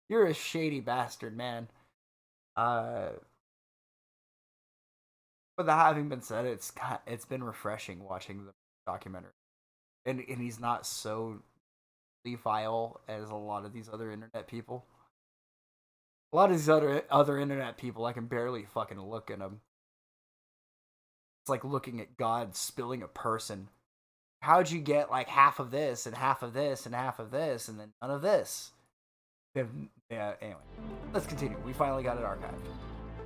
you're a shady bastard, man. But that having been said, it's been refreshing watching the documentary, and he's not so vile as a lot of these other internet people. A lot of these other internet people, I can barely fucking look at them. It's like looking at God spilling a person. How'd you get like half of this and half of this and half of this and then none of this? Yeah, anyway. Let's continue. We finally got it archived.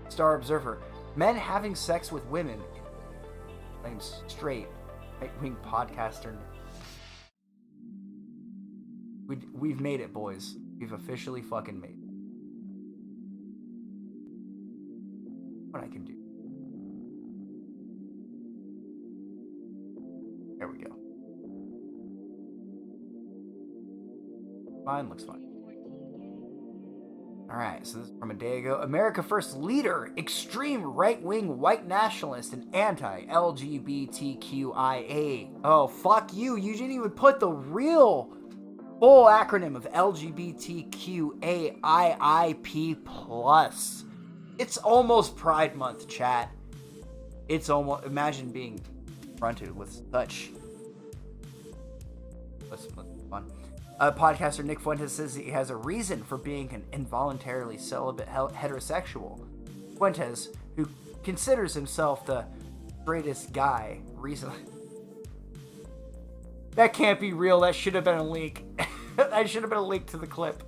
Star Observer. Men having sex with women. Claims straight. Right-wing podcaster. We've made it, boys. We've officially fucking made it. What I can do. There we go. Fine, looks fine. Alright, so this is from a day ago. America First leader, extreme right-wing white nationalist and anti-LGBTQIA. Oh, fuck you. You didn't even put the real full acronym of LGBTQAIIP+. It's almost Pride Month, chat. It's almost... Imagine being confronted with such... Let's fun. Podcaster Nick Fuentes says he has a reason for being an involuntarily celibate heterosexual. Fuentes, who considers himself the straightest guy, recently... That can't be real. That should have been a leak. That should have been a link to the clip.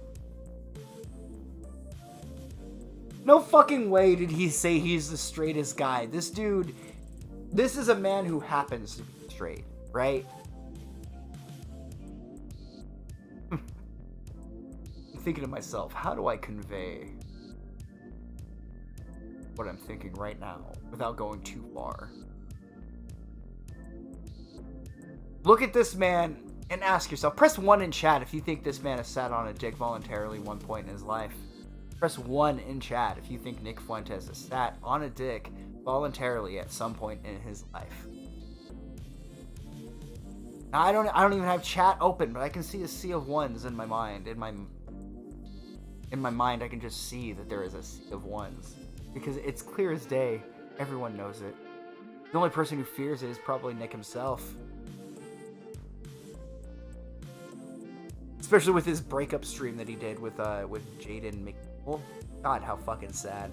No fucking way did he say he's the straightest guy. This dude... This is a man who happens to be straight, right? I'm thinking to myself, how do I convey what I'm thinking right now without going too far? Look at this man and ask yourself, press 1 in chat if you think this man has sat on a dick voluntarily one point in his life. Press 1 in chat if you think Nick Fuentes has sat on a dick voluntarily at some point in his life. Now, I don't even have chat open, but I can see a sea of ones in my mind. In my mind, I can just see that there is a sea of ones. Because it's clear as day. Everyone knows it. The only person who fears it is probably Nick himself. Especially with his breakup stream that he did with Jaden McNeil. God, how fucking sad.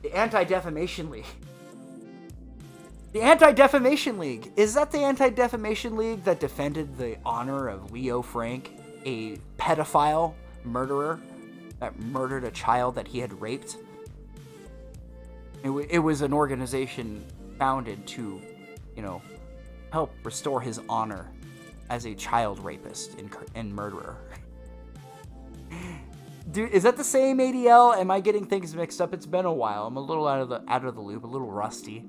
The Anti-Defamation League. The Anti-Defamation League. Is that the Anti-Defamation League that defended the honor of Leo Frank, a pedophile murderer that murdered a child that he had raped? It was an organization founded to, help restore his honor as a child rapist and murderer. Dude, is that the same ADL? Am I getting things mixed up? It's been a while. I'm a little out of the loop, a little rusty.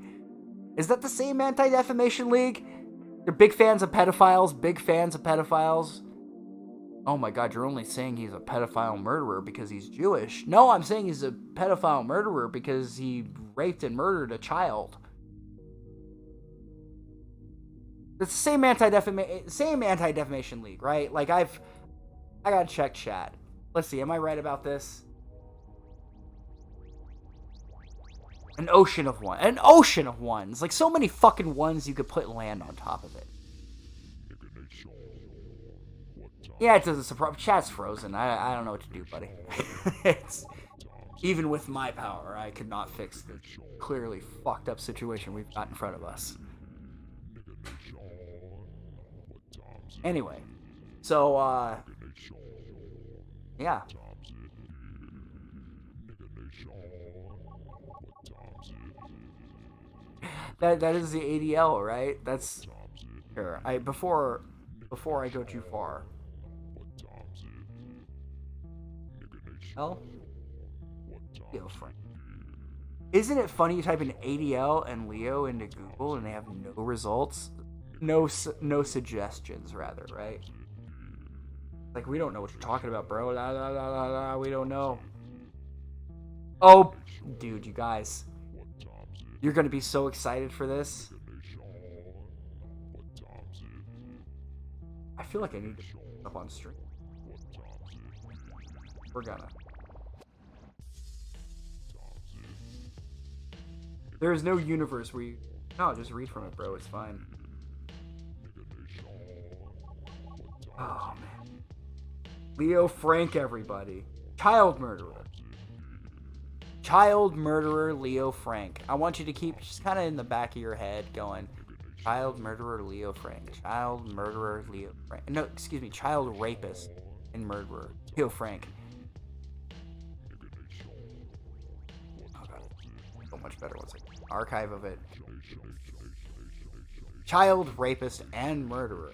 Is that the same Anti-Defamation League? They're big fans of pedophiles, big fans of pedophiles. Oh my god, you're only saying he's a pedophile murderer because he's Jewish. No, I'm saying he's a pedophile murderer because he raped and murdered a child. It's the same Anti-Defamation League, right? Like, I gotta check chat. Let's see, am I right about this? An ocean of one. An ocean of ones. Like, so many fucking ones you could put land on top of it. Yeah, it doesn't surprise. Chat's frozen. I don't know what to do, buddy. It's even with my power, I could not fix the clearly fucked up situation we've got in front of us. Anyway, so yeah. That is the ADL, right? That's here. Before I go too far. Leo Frank. Isn't it funny you type in ADL and Leo into Google and they have no results? No suggestions, rather, right? Like, we don't know what you're talking about, bro. La, la, la, la, la. We don't know. Oh, dude, you guys. You're going to be so excited for this. I feel like I need to put it up on stream. We're gonna. There is no universe where you... No, just read from it, bro. It's fine. Oh, man. Leo Frank, everybody. Child murderer. Child murderer Leo Frank. I want you to keep just kind of in the back of your head going, child murderer Leo Frank. Child murderer Leo Frank. No, excuse me. Child rapist and murderer Leo Frank. Oh, God. So much better. One second. Archive of it. Child rapist and murderer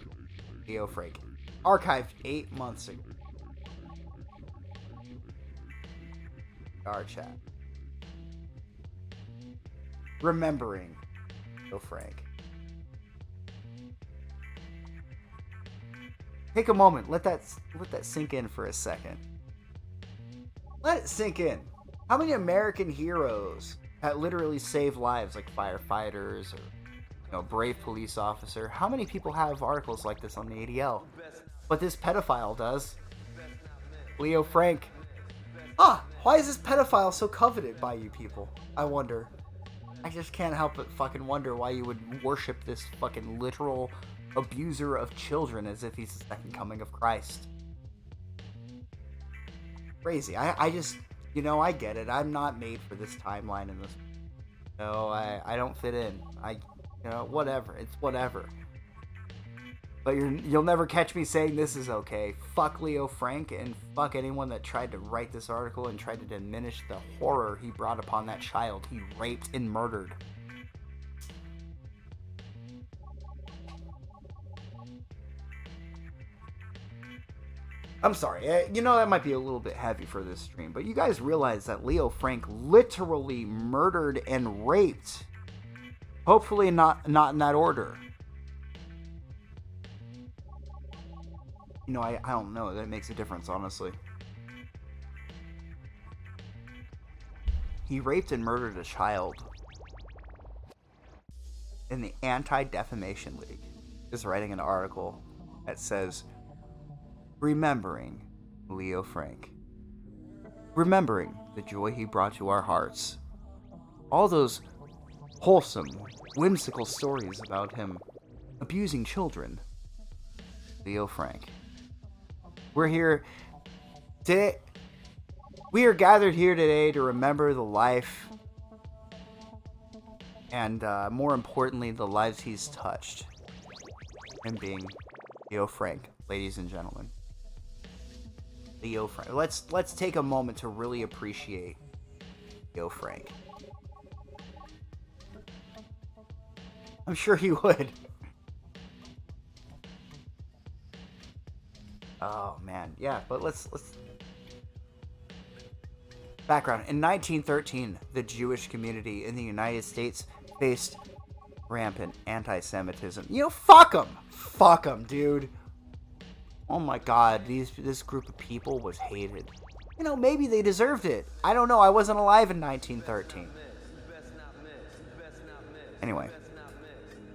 Leo Frank. Archived 8 months ago. Our chat. Remembering Leo Frank. Take a moment. Let that sink in for a second. Let it sink in. How many American heroes that literally save lives, like firefighters or brave police officer? How many people have articles like this on the ADL? But this pedophile does. Leo Frank. Why is this pedophile so coveted by you people? I wonder. I just can't help but fucking wonder why you would worship this fucking literal abuser of children as if he's the second coming of Christ. Crazy. I just, I get it. I'm not made for this timeline in this. No, I don't fit in. Whatever. It's whatever. But you'll never catch me saying this is okay. Fuck Leo Frank and fuck anyone that tried to write this article and tried to diminish the horror he brought upon that child he raped and murdered. I'm sorry, that might be a little bit heavy for this stream, but you guys realize that Leo Frank literally murdered and raped. Hopefully not in that order. I don't know. That makes a difference, honestly. he raped and murdered a child. And the Anti-Defamation League is writing an article that says, remembering Leo Frank. Remembering the joy he brought to our hearts. All those wholesome, whimsical stories about him abusing children. Leo Frank. We are gathered here today to remember the life and, more importantly, the lives he's touched. Him being Leo Frank, ladies and gentlemen. Leo Frank. Let's take a moment to really appreciate Leo Frank. I'm sure he would. Oh man, yeah, but let's background. In 1913, the Jewish community in the United States faced rampant anti-Semitism. You know, fuck them, dude. Oh my God, this group of people was hated. You know, maybe they deserved it. I don't know. I wasn't alive in 1913. Anyway,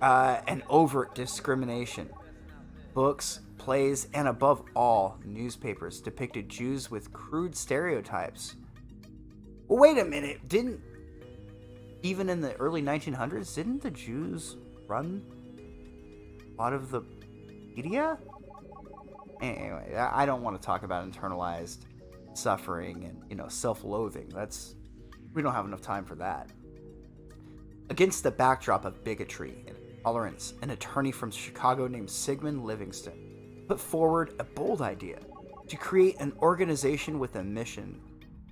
an overt discrimination. Books, plays, and above all, newspapers depicted Jews with crude stereotypes. Well, wait a minute. Even in the early 1900s, didn't the Jews run a lot of the media? Anyway, I don't want to talk about internalized suffering and, you know, self-loathing. We don't have enough time for that. Against the backdrop of bigotry and intolerance, an attorney from Chicago named Sigmund Livingston put forward a bold idea to create an organization with a mission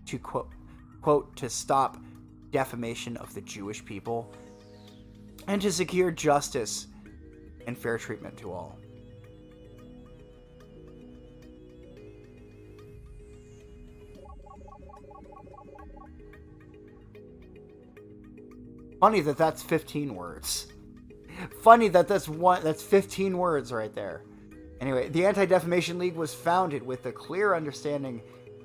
to, quote, to stop defamation of the Jewish people and to secure justice and fair treatment to all. Funny that that's 15 words. Funny that that's 15 words right there. Anyway, the Anti-Defamation League was founded with the clear understanding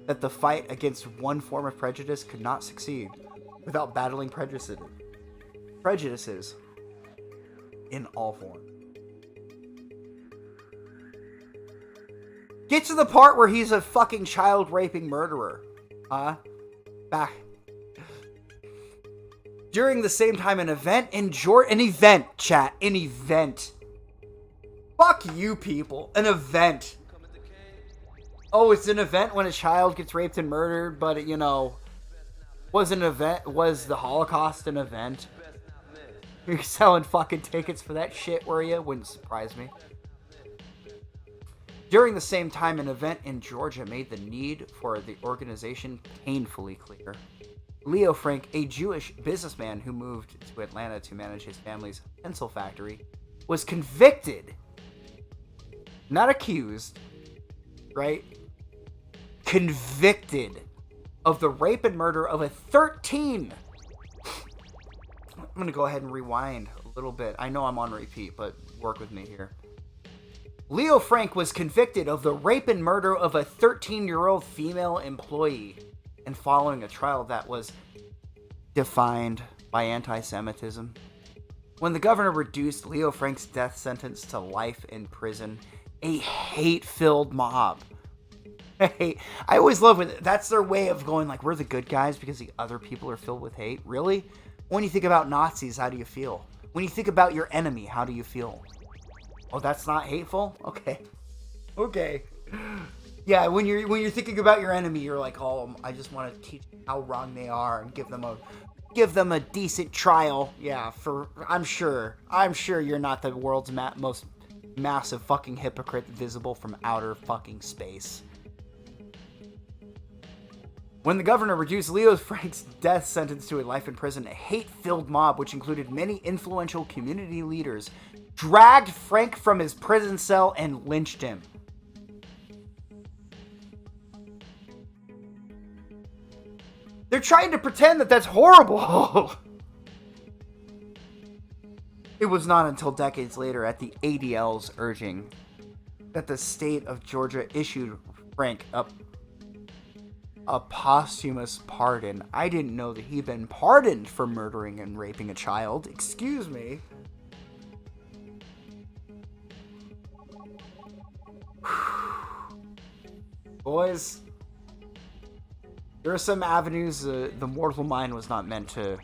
that the fight against one form of prejudice could not succeed without battling prejudices in all forms. Get to the part where he's a fucking child raping murderer. Huh? Back. During the same time, an event. Fuck you people. An event. Oh, it's an event when a child gets raped and murdered, but you know, was the Holocaust an event? You're selling fucking tickets for that shit, were you? Wouldn't surprise me. During the same time, an event in Georgia made the need for the organization painfully clear. Leo Frank, a Jewish businessman who moved to Atlanta to manage his family's pencil factory, was convicted, not accused, right? Convicted of the rape and murder of a 13. I'm going to go ahead and rewind a little bit. I know I'm on repeat, but work with me here. Leo Frank was convicted of the rape and murder of a 13-year-old female employee, and following a trial that was defined by anti-Semitism. When the governor reduced Leo Frank's death sentence to life in prison, a hate-filled mob. I always love when that's their way of going like, we're the good guys because the other people are filled with hate. Really? When you think about Nazis, how do you feel? When you think about your enemy, how do you feel? Oh, that's not hateful? Okay. Yeah, when you're thinking about your enemy, you're like, oh, I just want to teach how wrong they are and give them a decent trial. Yeah, I'm sure you're not the world's most massive fucking hypocrite visible from outer fucking space. When the governor reduced Leo Frank's death sentence to a life in prison, a hate-filled mob, which included many influential community leaders, dragged Frank from his prison cell and lynched him. They're trying to pretend that that's horrible. It was not until decades later, at the ADL's urging, that the state of Georgia issued Frank a posthumous pardon. I didn't know that he'd been pardoned for murdering and raping a child. Excuse me. Boys, there are some avenues the mortal mind was not meant to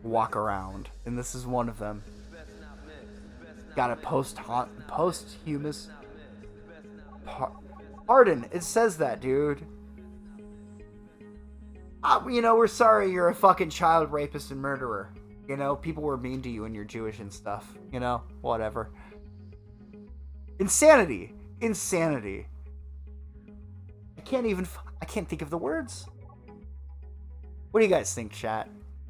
walk around, and this is one of them. Got a posthumous pardon. It says that, dude. You know, we're sorry you're a fucking child rapist and murderer. You know, people were mean to you and you're Jewish and stuff. You know, whatever. Insanity. Insanity. I can't think of the words. What do you guys think, chat?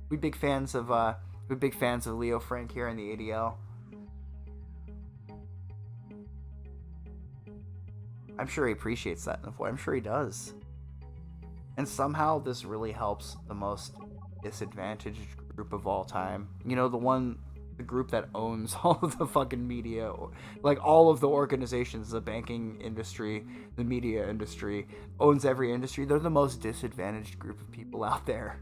We big fans of Leo Frank here in the ADL. I'm sure he appreciates that in the voice. I'm sure he does. And somehow this really helps the most disadvantaged group of all time. You know, the group that owns all of the fucking media, like all of the organizations, the banking industry, the media industry, owns every industry. They're the most disadvantaged group of people out there.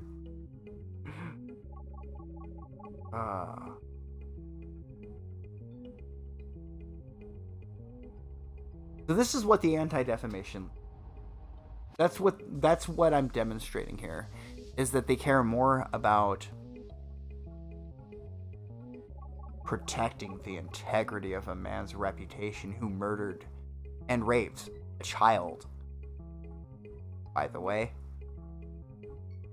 So this is what the Anti-Defamation, that's what I'm demonstrating here, is that they care more about protecting the integrity of a man's reputation who murdered and raped a child. By the way,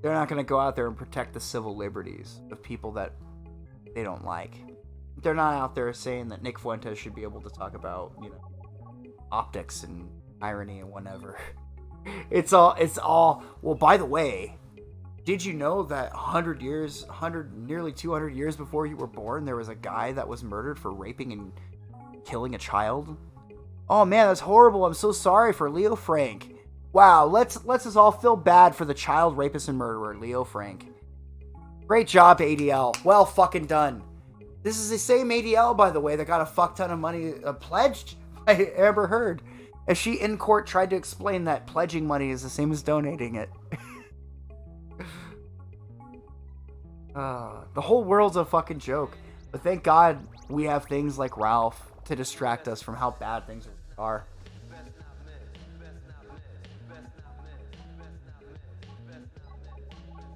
they're not going to go out there and protect the civil liberties of people that they don't like. They're not out there saying that Nick Fuentes should be able to talk about, you know, optics and irony and whatever. It's all, well, by the way, did you know that nearly 200 years before you were born, there was a guy that was murdered for raping and killing a child? Oh man, that's horrible. I'm so sorry for Leo Frank. Wow, let's us all feel bad for the child rapist and murderer, Leo Frank. Great job, ADL. Well fucking done. This is the same ADL, by the way, that got a fuck ton of money pledged by Amber Heard, as she in court tried to explain that pledging money is the same as donating it. The whole world's a fucking joke. But thank God we have things like Ralph to distract us from how bad things are.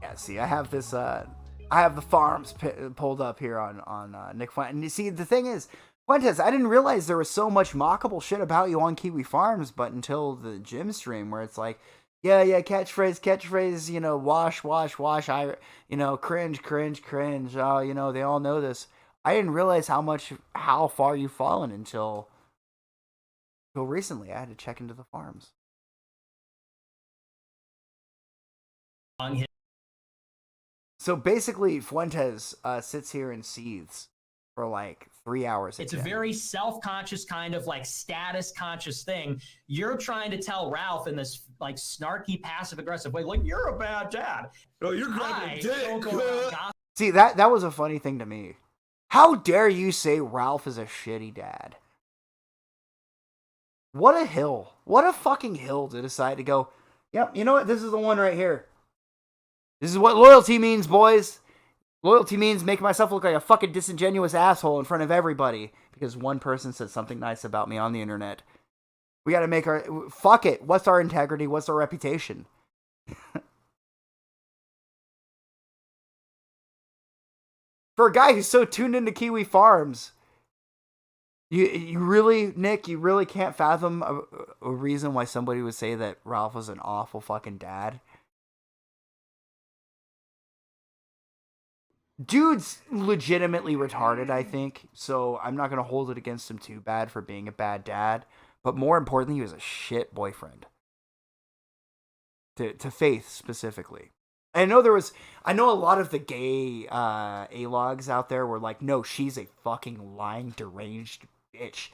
Yeah, see, I have this, I have the farms pulled up here on Nick Fuentes. And you see, the thing is, Fuentes, I didn't realize there was so much mockable shit about you on Kiwi Farms, but until the gym stream where it's like, yeah, catchphrase, you know, wash, you know, cringe. Oh, you know, they all know this. I didn't realize how far you've fallen until recently. I had to check into the farms. So basically, Fuentes sits here and seethes for like 3 hours. It's a very self-conscious kind of like status-conscious thing. You're trying to tell Ralph in this like snarky, passive-aggressive way, like, you're a bad dad. Oh, you're grabbing dick. See, that was a funny thing to me. How dare you say Ralph is a shitty dad? What a hill. What a fucking hill to decide to go, yep, you know what? This is the one right here. This is what loyalty means, boys. Loyalty means making myself look like a fucking disingenuous asshole in front of everybody because one person said something nice about me on the internet. We gotta make fuck it. What's our integrity? What's our reputation? For a guy who's so tuned into Kiwi Farms, you really, Nick, you really can't fathom a reason why somebody would say that Ralph was an awful fucking dad. Dude's legitimately retarded, I think, so I'm not going to hold it against him too bad for being a bad dad, but more importantly, he was a shit boyfriend. To Faith, specifically. I know a lot of the gay A-logs out there were like, no, she's a fucking lying, deranged bitch.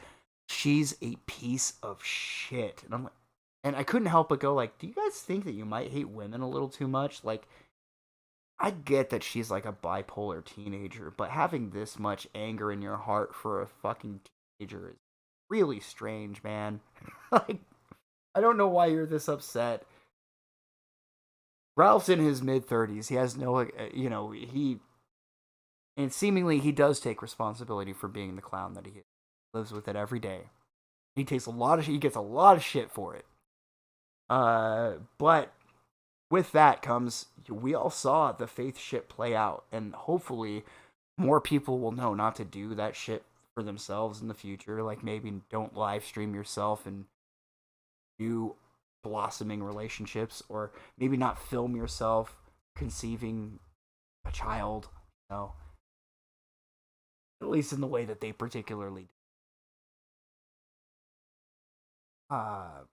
She's a piece of shit. And I'm like, and I couldn't help but go like, do you guys think that you might hate women a little too much? Like, I get that she's like a bipolar teenager, but having this much anger in your heart for a fucking teenager is really strange, man. Like, I don't know why you're this upset. Ralph's in his mid-30s. He has no, and seemingly he does take responsibility for being the clown that he is. Lives with it every day. He gets a lot of shit for it. But with that comes, we all saw the faith shit play out, and hopefully more people will know not to do that shit for themselves in the future. Like, maybe don't live stream yourself and do blossoming relationships, or maybe not film yourself conceiving a child, at least in the way that they particularly do. I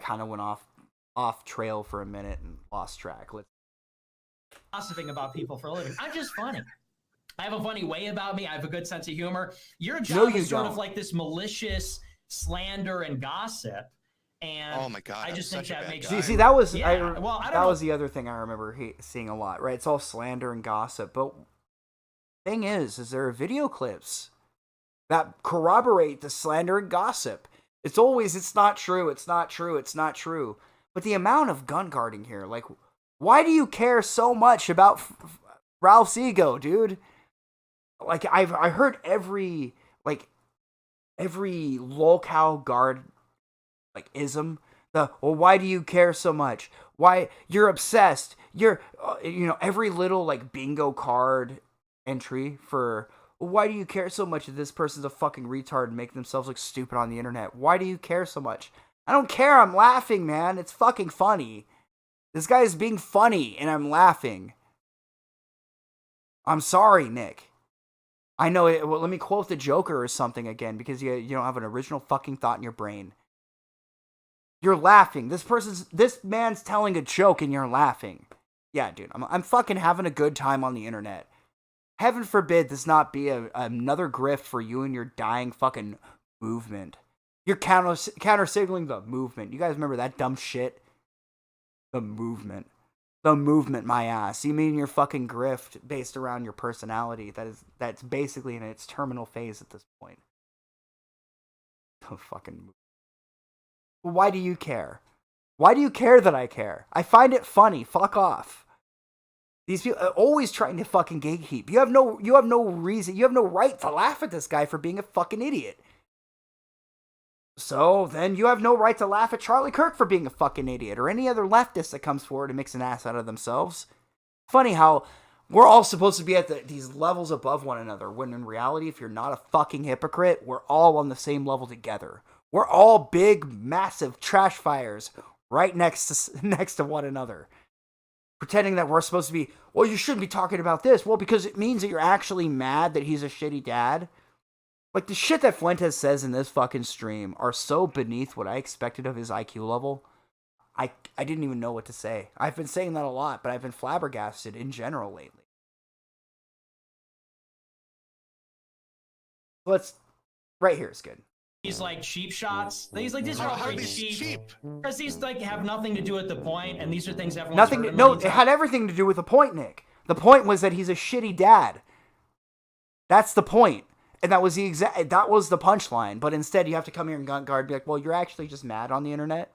kind of went off trail for a minute and lost track. Gossiping about people for a living. I'm just funny. I have a funny way about me. I have a good sense of humor. Your job is sort of like this malicious slander and gossip. And oh my God, I just think that makes see that was that was the other thing I remember seeing a lot. Right, it's all slander and gossip. But thing is there are video clips that corroborate the slander and gossip. It's not true. But the amount of gun guarding here, like, why do you care so much about Ralph's ego, dude? Like, I heard every lolcow guard, like, ism. Why do you care so much? Why, you're obsessed. You're, every little, like, bingo card entry for, why do you care so much that this person's a fucking retard and make themselves look stupid on the internet? Why do you care so much? I don't care. I'm laughing, man. It's fucking funny. This guy is being funny, and I'm laughing. I'm sorry, Nick. I know it. Well, let me quote the Joker or something again, because you don't have an original fucking thought in your brain. You're laughing. This man's telling a joke, and you're laughing. Yeah, dude. I'm fucking having a good time on the internet. Heaven forbid this not be another grift for you and your dying fucking movement. You're counter-signaling the movement. You guys remember that dumb shit? The movement. The movement, my ass. You mean your fucking grift based around your personality that's basically in its terminal phase at this point. The fucking movement. Why do you care? Why do you care that I care? I find it funny. Fuck off. These people are always trying to fucking gatekeep. You have no reason, you have no right to laugh at this guy for being a fucking idiot. So then you have no right to laugh at Charlie Kirk for being a fucking idiot, or any other leftist that comes forward and makes an ass out of themselves. Funny how we're all supposed to be at these levels above one another, when in reality, if you're not a fucking hypocrite, we're all on the same level together. We're all big, massive trash fires right next to one another. Pretending that we're supposed to be, well, you shouldn't be talking about this. Well, because it means that you're actually mad that he's a shitty dad. Like, the shit that Fuentes says in this fucking stream are so beneath what I expected of his IQ level. I didn't even know what to say. I've been saying that a lot, but I've been flabbergasted in general lately. Right here is good. These like cheap shots. These are all pretty cheap. Because these like have nothing to do with the point, and these are things everyone's heard a million times. It had everything to do with the point, Nick. The point was that he's a shitty dad. That's the point. And that was the punchline. But instead you have to come here and gun guard, be like, well, you're actually just mad on the internet.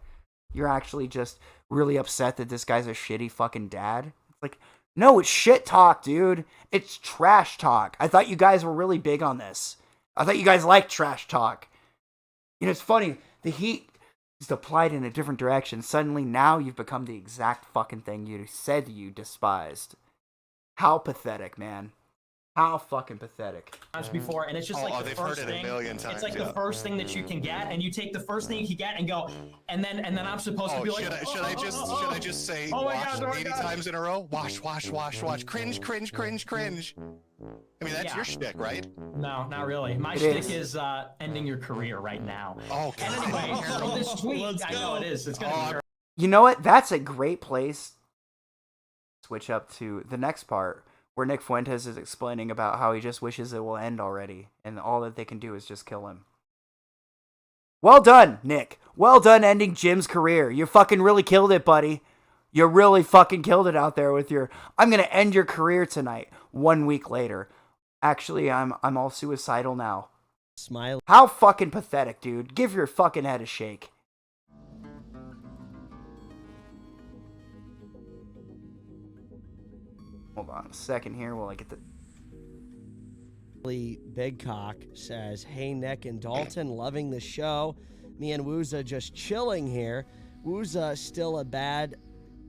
You're actually just really upset that this guy's a shitty fucking dad. It's like, no, it's shit talk, dude. It's trash talk. I thought you guys were really big on this. I thought you guys liked trash talk. You know, it's funny. The heat is applied in a different direction. Suddenly, now you've become the exact fucking thing you said you despised. How pathetic, man. How fucking pathetic. Before, and it's just like the first thing. It's like the first thing that you can get, and you take the first thing you can get and go, and then I'm supposed to be like, should I just say wash 80 times in a row? Wash, cringe. I mean, that's your shtick, right? No, not really. My shtick is ending your career right now. Oh, God. And anyway, so this tweet, I know it is. It's gonna be. You know what? That's a great place. Switch up to the next part, where Nick Fuentes is explaining about how he just wishes it will end already, and all that they can do is just kill him. Well done, Nick. Well done ending Jim's career. You fucking really killed it, buddy. You really fucking killed it out there with your, I'm gonna end your career tonight. 1 week later. Actually, I'm all suicidal now. Smile. How fucking pathetic, dude. Give your fucking head a shake. Hold on a second here while I get the... Big Cock says, hey, Nick and Dalton, loving the show. Me and Wooza just chilling here. Wooza still a bad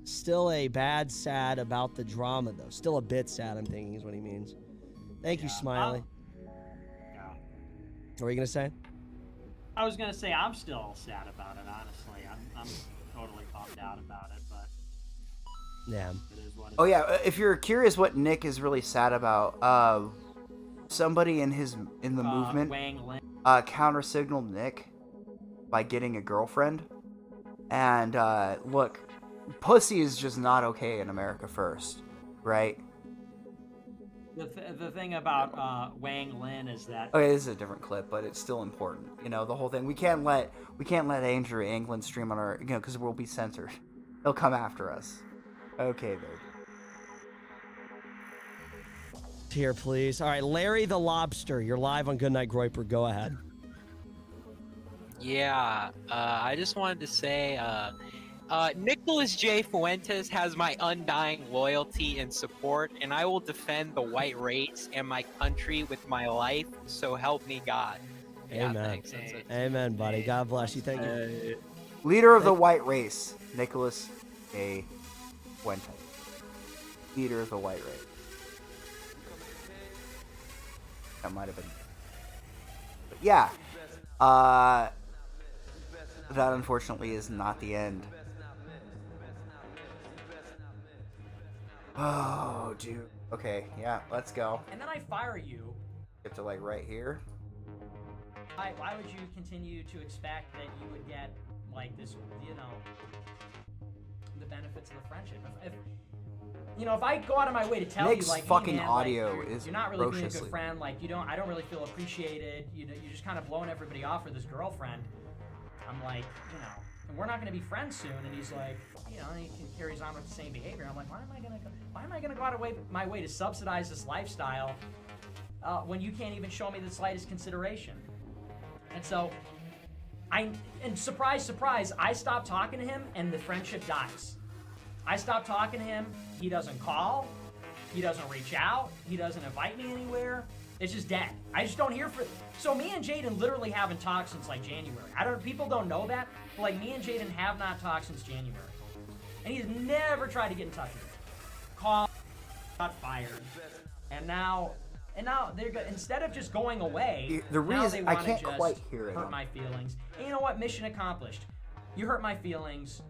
sad about the drama, though. Still a bit sad, I'm thinking, is what he means. Thank you, Smiley. What were you going to say? I was going to say I'm still sad about it, honestly. I'm totally bummed out about it, but... Yeah. It is what it Oh, is. yeah, if you're curious what Nick is really sad about, somebody in the movement counter-signaled Nick by getting a girlfriend. And, look, pussy is just not okay in America first, right? The thing about Wang Lin is that... Okay, this is a different clip, but it's still important. You know, the whole thing. We can't let Andrew England stream on our... You know, because we'll be censored. They'll come after us. Okay, babe. Here, please. All right, Larry the Lobster, you're live on Goodnight Groiper. Go ahead. Yeah, I just wanted to say, Nicholas J. Fuentes has my undying loyalty and support, and I will defend the white race and my country with my life, so help me God. Yeah, Amen. thanks. That's it. Amen, buddy. God bless you. Thank you. Leader of the white race, Nicholas A. Fuentes. Leader of the white race. That might have been... But yeah. That unfortunately is not the end. Oh, dude. Okay, yeah, let's go. And then I fire you. Get to like right here. Why would you continue to expect that you would get like this, you know, the benefits of the friendship? If I go out of my way to tell Nick's you, like, fucking hey, man, audio like, is you're not really being a atrociously good friend, like I don't really feel appreciated. You're just kind of blowing everybody off for this girlfriend. I'm like, and we're not going to be friends soon. And he's like, and he carries on with the same behavior. I'm like, why am I going to go out of my way to subsidize this lifestyle when you can't even show me the slightest consideration? And so, and surprise, surprise, I stop talking to him and the friendship dies. I stop talking to him, he doesn't call, he doesn't reach out, he doesn't invite me anywhere. It's just dead. I just don't hear so me and Jaden literally haven't talked since like January. People don't know that, but like me and Jaden have not talked since January. And he's never tried to get in touch with me. Call, got fired. And now they're instead of just going away, the reason they I want can't to just quite hear it. hurt my feelings. And you know what? Mission accomplished. You hurt my feelings.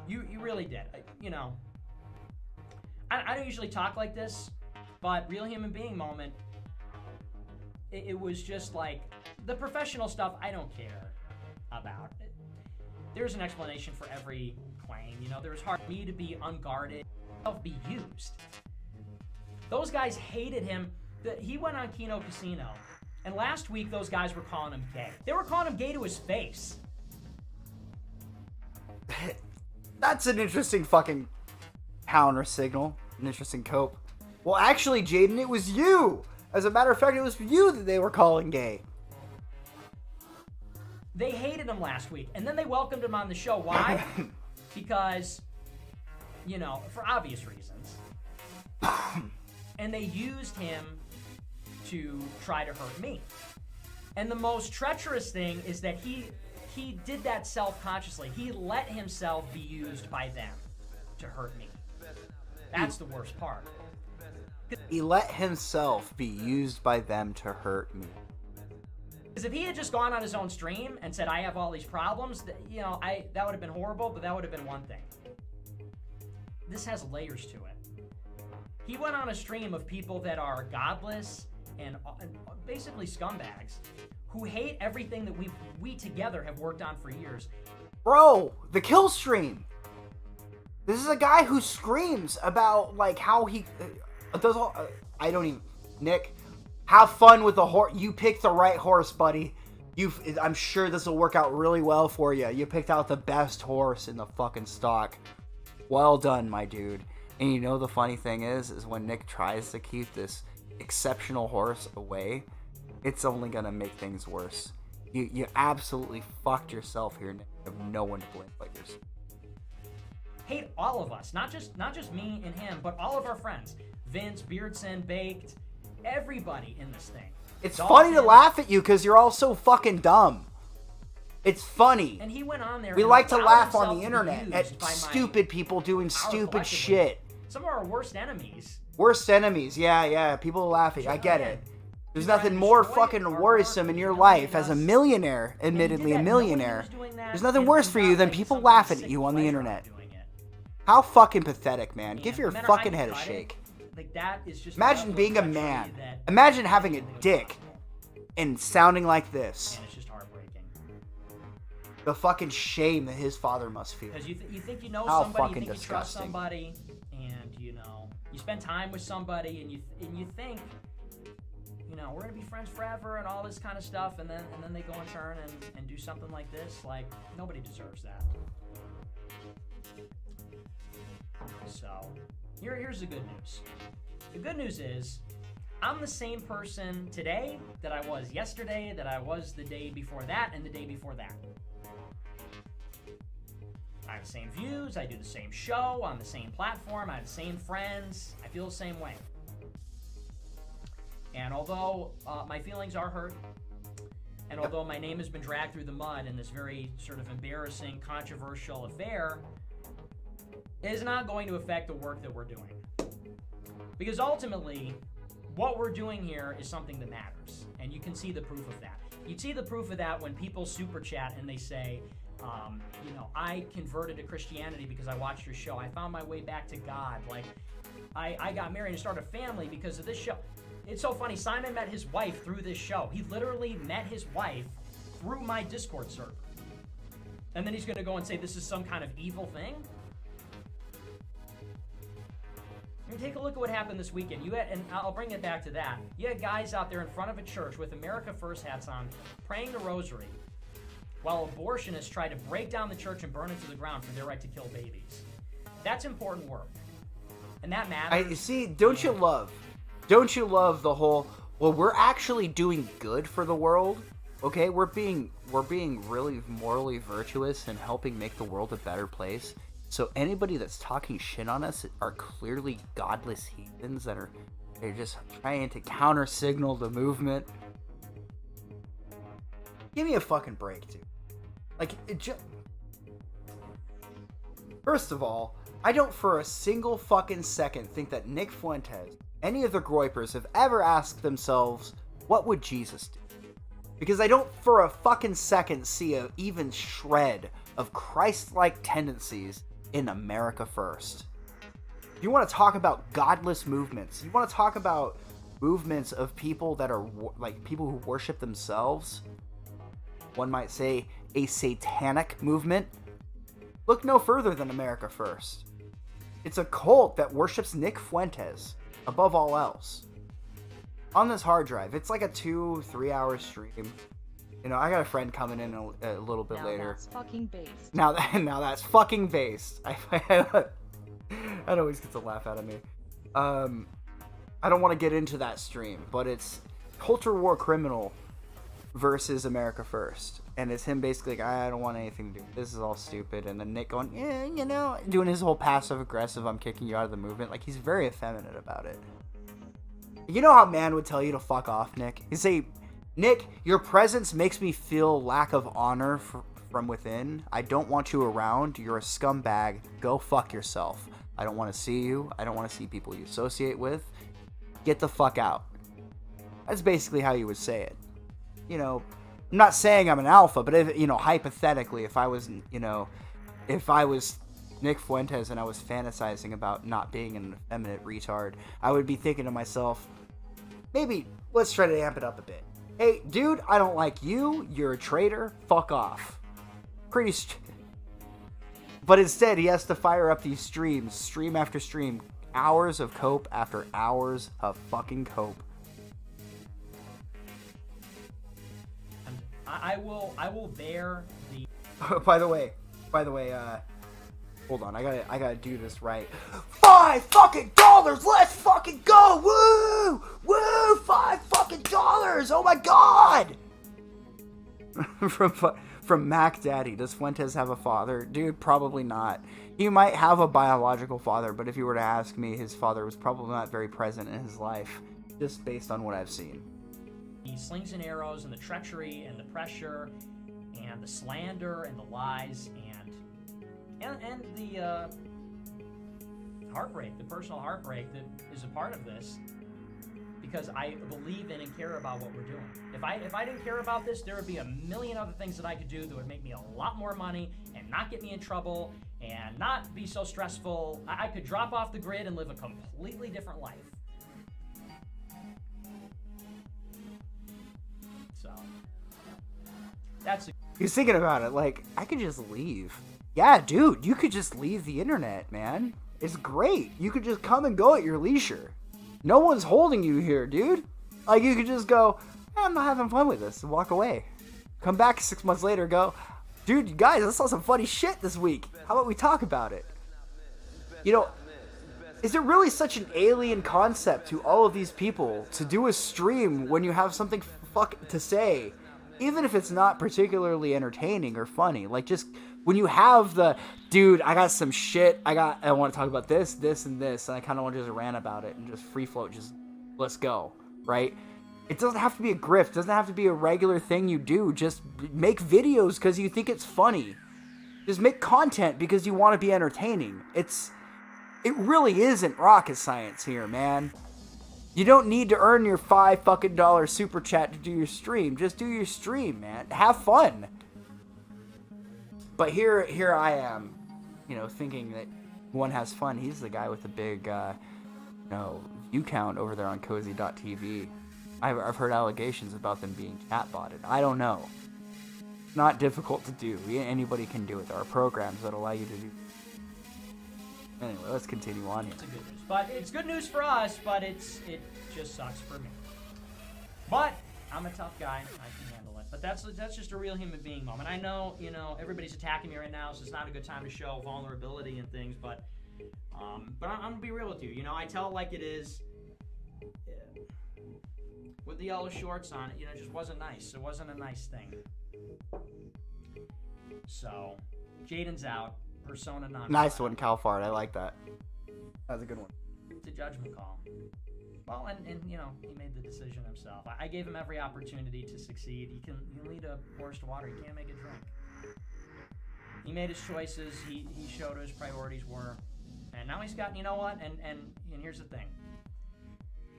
You really did. I don't usually talk like this, but real human being moment. It was just like the professional stuff. I don't care about. There's an explanation for every claim. There was hard for me to be unguarded, be used. Those guys hated him. He went on Kino Casino, and last week those guys were calling him gay. They were calling him gay to his face. That's an interesting fucking counter signal. An interesting cope. Well, actually, Jaden, it was you. As a matter of fact, it was you that they were calling gay. They hated him last week, and then they welcomed him on the show. Why? Because, for obvious reasons. And they used him to try to hurt me. And the most treacherous thing is that he did that self-consciously. He let himself be used by them to hurt me. That's the worst part. He let himself be used by them to hurt me. Because if he had just gone on his own stream and said, I have all these problems, that would have been horrible, but that would have been one thing. This has layers to it. He went on a stream of people that are godless and basically scumbags who hate everything that we together have worked on for years. Bro, the kill stream. This is a guy who screams about like how he does all. I don't even. Nick, have fun with the horse. You picked the right horse, buddy. I'm sure this will work out really well for you. You picked out the best horse in the fucking stock. Well done, my dude. And the funny thing is when Nick tries to keep this exceptional horse away, it's only gonna make things worse. You absolutely fucked yourself here, Nick. You have no one to blame but yourself. Hate all of us, not just me and him, but all of our friends. Vince, Beardson, Baked, everybody in this thing. It's funny to laugh at you because you're all so fucking dumb. It's funny. And he went on there. We and like to allowed laugh on himself the to be internet used at by my stupid people doing power stupid collectively. shit. Some of our worst enemies. Worst enemies, yeah. People laugh at you. I get it. There's nothing more fucking worrisome in your life as a millionaire, admittedly a millionaire. There's nothing worse for you than people laughing at you on the internet. How fucking pathetic, man. Give your fucking head a shake. Like that is just Imagine being a man. Imagine having a dick and sounding like this. And it's just heartbreaking. The fucking shame that his father must feel. Because you think you know How somebody, you fucking think you trust disgusting. somebody, and you know you spend time with somebody, and you think, you know, we're gonna be friends forever and all this kind of stuff, and then they go and turn and do something like this. Like, nobody deserves that. So here's the good news. The good news is I'm the same person today that I was yesterday, that I was the day before that, and the day before that. I have the same views, I do the same show on the same platform, I have the same friends, I feel the same way. And although my feelings are hurt, and although my name has been dragged through the mud in this very sort of embarrassing, controversial affair, it is not going to affect the work that we're doing. Because ultimately, what we're doing here is something that matters. And you can see the proof of that. You'd see the proof of that when people super chat and they say, you know, I converted to Christianity because I watched your show. I found my way back to God. Like, I got married and started a family because of this show. It's so funny. Simon met his wife through this show. He literally met his wife through my Discord server. And then he's going to go and say this is some kind of evil thing? I mean, take a look at what happened this weekend. You had, and I'll bring it back to that. You had guys out there in front of a church with America First hats on, praying the rosary, while abortionists try to break down the church and burn it to the ground for their right to kill babies. That's important work, and that matters. Don't you love the whole? Well, we're actually doing good for the world. Okay, we're being really morally virtuous and helping make the world a better place. So anybody that's talking shit on us are clearly godless heathens they're just trying to counter signal the movement. Give me a fucking break, dude. Like, first of all, I don't for a single fucking second think that Nick Fuentes, any of the Groypers, have ever asked themselves, what would Jesus do? Because I don't for a fucking second see a even shred of Christ-like tendencies in America First. You want to talk about godless movements. You want to talk about movements of people that are like people who worship themselves. One might say a satanic movement. Look no further than America First. It's a cult that worships Nick Fuentes above all else. On this hard drive, it's like a 2-3 hour stream. You know, I got a friend coming in a little bit later. Now that's fucking based. Now that's fucking based. That always gets a laugh out of me. I don't want to get into that stream, but it's Culture War Criminal versus America First. And it's him basically like, I don't want anything to do. This is all stupid. And then Nick going, yeah, you know, doing his whole passive aggressive, I'm kicking you out of the movement. Like, he's very effeminate about it. You know how man would tell you to fuck off, Nick? He'd say, Nick, your presence makes me feel lack of honor from within. I don't want you around. You're a scumbag. Go fuck yourself. I don't want to see you. I don't want to see people you associate with. Get the fuck out. That's basically how you would say it. You know, I'm not saying I'm an alpha, but if, you know, hypothetically, if I was Nick Fuentes and I was fantasizing about not being an effeminate retard, I would be thinking to myself, maybe let's try to amp it up a bit. Hey, dude, I don't like you. You're a traitor. Fuck off. But instead, he has to fire up these streams, stream after stream, hours of cope after hours of fucking cope. I will bear the. By the way, hold on, I gotta do this right. $5 fucking dollars, let's fucking go, woo, $5 fucking dollars, oh my god. From Mac Daddy, does Fuentes have a father? Dude, probably not. He might have a biological father, but if you were to ask me, his father was probably not very present in his life, just based on what I've seen. The slings and arrows and the treachery and the pressure and the slander and the lies and the heartbreak, the personal heartbreak that is a part of this, because I believe in and care about what we're doing. If I didn't care about this, there would be a million other things that I could do that would make me a lot more money and not get me in trouble and not be so stressful. I could drop off the grid and live a completely different life. So that's He's thinking about it like, I could just leave. Yeah, dude, you could just leave the internet, man. It's great. You could just come and go at your leisure. No one's holding you here, dude. Like, you could just go, I'm not having fun with this, and walk away. Come back 6 months later and go, dude, you guys, I saw some funny shit this week. How about we talk about it? You know, is it really such an alien concept to all of these people to do a stream when you have something to say, even if it's not particularly entertaining or funny? Like, just when you have the, dude, I got some shit, I want to talk about this, this, and this, and I kind of want to just rant about it and just free float, just let's go, right? It doesn't have to be a grift, it doesn't have to be a regular thing you do. Just make videos because you think it's funny. Just make content because you want to be entertaining. It really isn't rocket science here, man. You don't need to earn your $5 fucking super chat to do your stream. Just do your stream, man. Have fun. But here I am, you know, thinking that one has fun. He's the guy with the big, view count over there on cozy.tv. I've heard allegations about them being chat-botted. I don't know. It's not difficult to do. Anybody can do it. There are programs that allow you to do. Anyway, let's continue on here. It's good news. But it's good news for us, but it just sucks for me. But I'm a tough guy. I can handle it. But that's just a real human being moment. I know, everybody's attacking me right now, so it's not a good time to show vulnerability and things, but I'm gonna be real with you. I tell it like it is. With the yellow shorts on it, it just wasn't nice. It wasn't a nice thing. So, Jaden's out. Persona non. Nice one, Cal Fart. I like that. That was a good one. It's a judgment call. Well, and he made the decision himself. I gave him every opportunity to succeed. He can lead a horse to water. He can't make it drink. He made his choices. He showed what his priorities were. And now he's got, and here's the thing.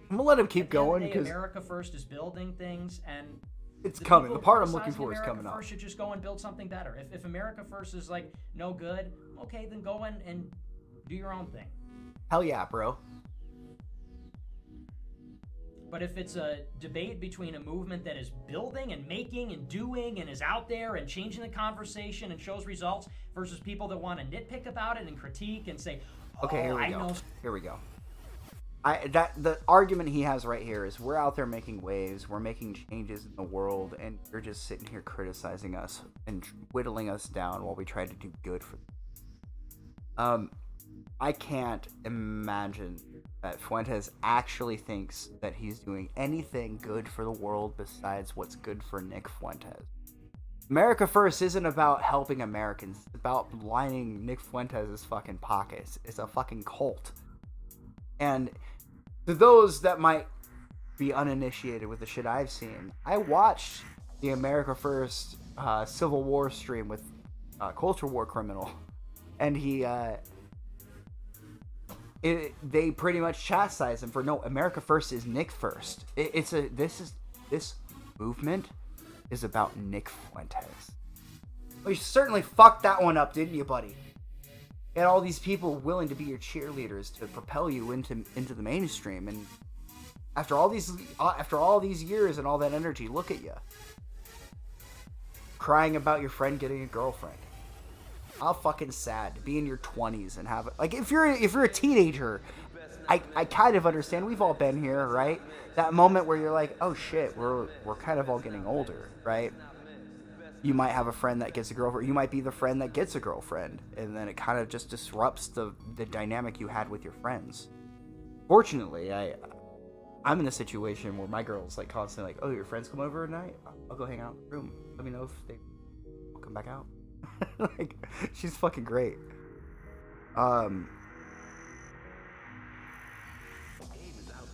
I'm gonna let him keep going because America First is building things, and it's coming. The part I'm looking for is coming up. America First should just go and build something better. If America First is like no good, okay, then go in and do your own thing. Hell yeah, bro. But if it's a debate between a movement that is building and making and doing and is out there and changing the conversation and shows results versus people that want to nitpick about it and critique and say, okay, here we go. The argument he has right here is we're out there making waves, we're making changes in the world, and you're just sitting here criticizing us and whittling us down while we try to do good for them. I can't imagine that Fuentes actually thinks that he's doing anything good for the world besides what's good for Nick Fuentes. America First isn't about helping Americans. It's about lining Nick Fuentes' fucking pockets. It's a fucking cult. And to those that might be uninitiated with the shit I've seen, I watched the America First Civil War stream with Culture War Criminal, and they pretty much chastised him for no. America First is Nick First. This movement is about Nick Fuentes. Well, you certainly fucked that one up, didn't you, buddy? You had all these people willing to be your cheerleaders to propel you into the mainstream, and after all these years and all that energy, look at you crying about your friend getting a girlfriend. How fucking sad to be in your 20s and have like if you're a teenager, I kind of understand. We've all been here, right? That moment where you're like, oh shit, we're kind of all getting older, right? You might have a friend that gets a girlfriend. You might be the friend that gets a girlfriend, and then it kind of just disrupts the dynamic you had with your friends. Fortunately, I'm in a situation where my girl's like constantly like, oh, your friends come over tonight? I'll go hang out in the room. Let me know if they come back out. Like, she's fucking great.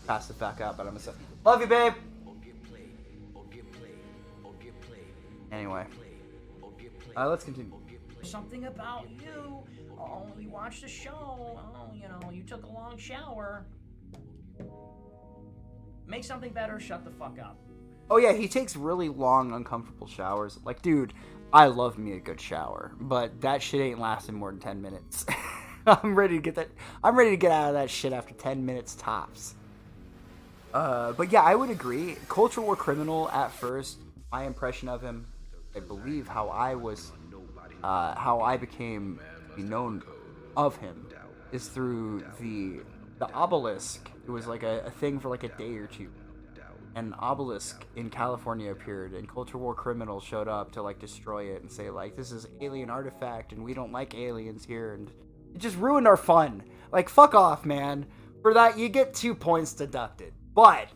Pass it back out, but I'm gonna say, love you, babe. Anyway, let's continue. Something about you. Oh, you watched the show. Oh, you know, you took a long shower. Make something better. Shut the fuck up. Oh yeah, he takes really long, uncomfortable showers. Like, dude, I love me a good shower, but that shit ain't lasting more than 10 minutes. I'm ready to get that. I'm ready to get out of that shit after 10 minutes tops. But yeah, I would agree. Cultural war criminal at first. My impression of him, I believe, how I became known of him is through the obelisk. It was like a thing for like a day or two. An obelisk in California appeared, and Culture War Criminal showed up to like destroy it and say like, this is alien artifact and we don't like aliens here, and it just ruined our fun. Like, fuck off, man. For that you get 2 points deducted. But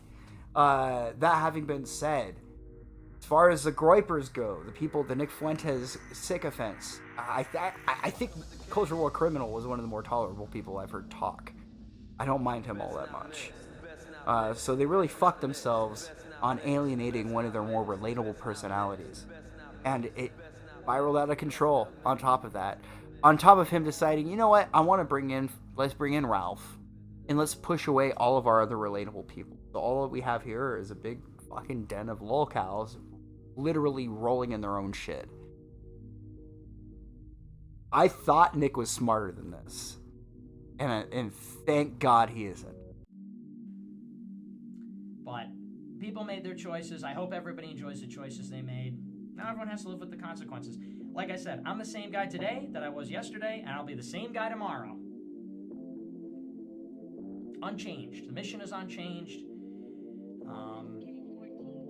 that having been said, as far as the Groypers go, the people, the Nick Fuentes sycophants, I think Culture War Criminal was one of the more tolerable people I've heard talk. I don't mind him all that much. So they really fucked themselves on alienating one of their more relatable personalities. And it spiraled out of control on top of that. On top of him deciding, you know what, let's bring in Ralph. And let's push away all of our other relatable people. So all that we have here is a big fucking den of lolcows literally rolling in their own shit. I thought Nick was smarter than this. And thank God he isn't. But people made their choices. I hope everybody enjoys the choices they made. Now everyone has to live with the consequences. Like I said, I'm the same guy today that I was yesterday, and I'll be the same guy tomorrow. Unchanged. The mission is unchanged.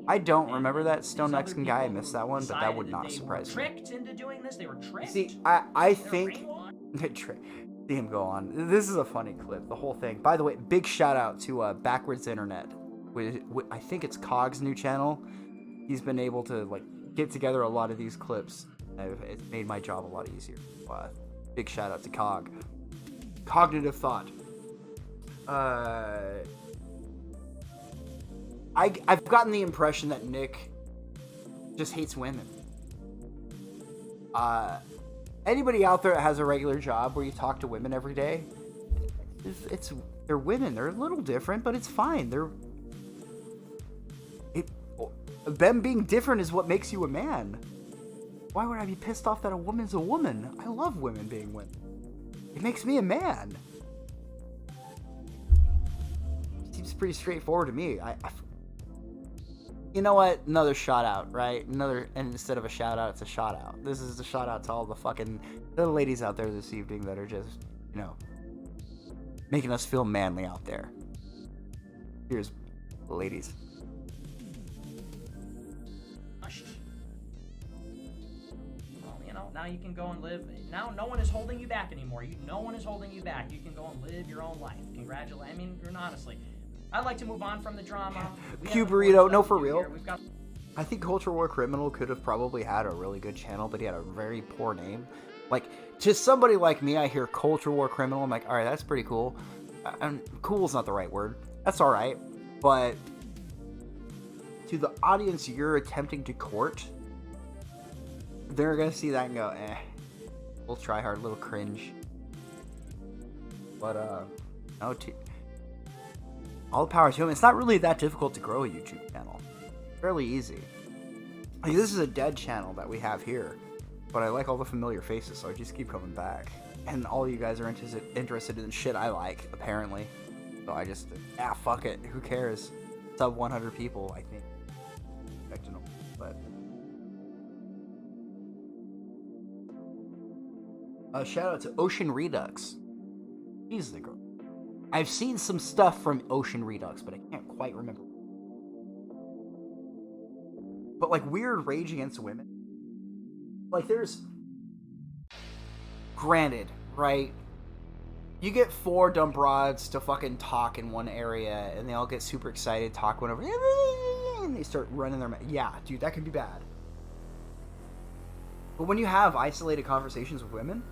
I don't remember that Stone Mexican guy. I missed that one, but that would not surprise me. Tricked into doing this. They were tricked. See, I think... See him go on. This is a funny clip, the whole thing. By the way, big shout out to Backwards Internet. I think it's Cog's new channel. He's been able to like get together a lot of these clips. It's made my job a lot easier. Big shout out to Cog. Cognitive thought. I've gotten the impression that Nick just hates women. Anybody out there that has a regular job where you talk to women every day, they're women. They're a little different, but it's fine. Them being different is what makes you a man. Why would I be pissed off that a woman's a woman? I love women being women. It makes me a man. Seems pretty straightforward to me. You know what? Another shout out, right? And instead of a shout out, it's a shout out. This is a shout out to all the fucking little ladies out there this evening that are just, making us feel manly out there. Here's the ladies. Well, now you can go and live. Now no one is holding you back anymore. No one is holding you back. You can go and live your own life. Congratulations. I mean, honestly. I'd like to move on from the drama. Q Burrito, no, for real. I think Culture War Criminal could have probably had a really good channel, but he had a very poor name. Like, to somebody like me, I hear Culture War Criminal, I'm like, alright, that's pretty cool. Cool is not the right word. That's alright. But to the audience you're attempting to court, they're gonna see that and go, little try hard, little cringe. But, no, all the power to him. It's not really that difficult to grow a YouTube channel. Fairly easy. Like, this is a dead channel that we have here, but I like all the familiar faces, so I just keep coming back. And all you guys are interested in shit I like, apparently. So I just, fuck it. Who cares? Sub 100 people, I think. But shout out to Ocean Redux. He's the girl. I've seen some stuff from Ocean Redux, but I can't quite remember. But like weird rage against women. Like there's... Granted, right? You get 4 dumb broads to fucking talk in one area, and they all get super excited, talk whatever, and they start running their mouth. Yeah, dude, that can be bad. But when you have isolated conversations with women,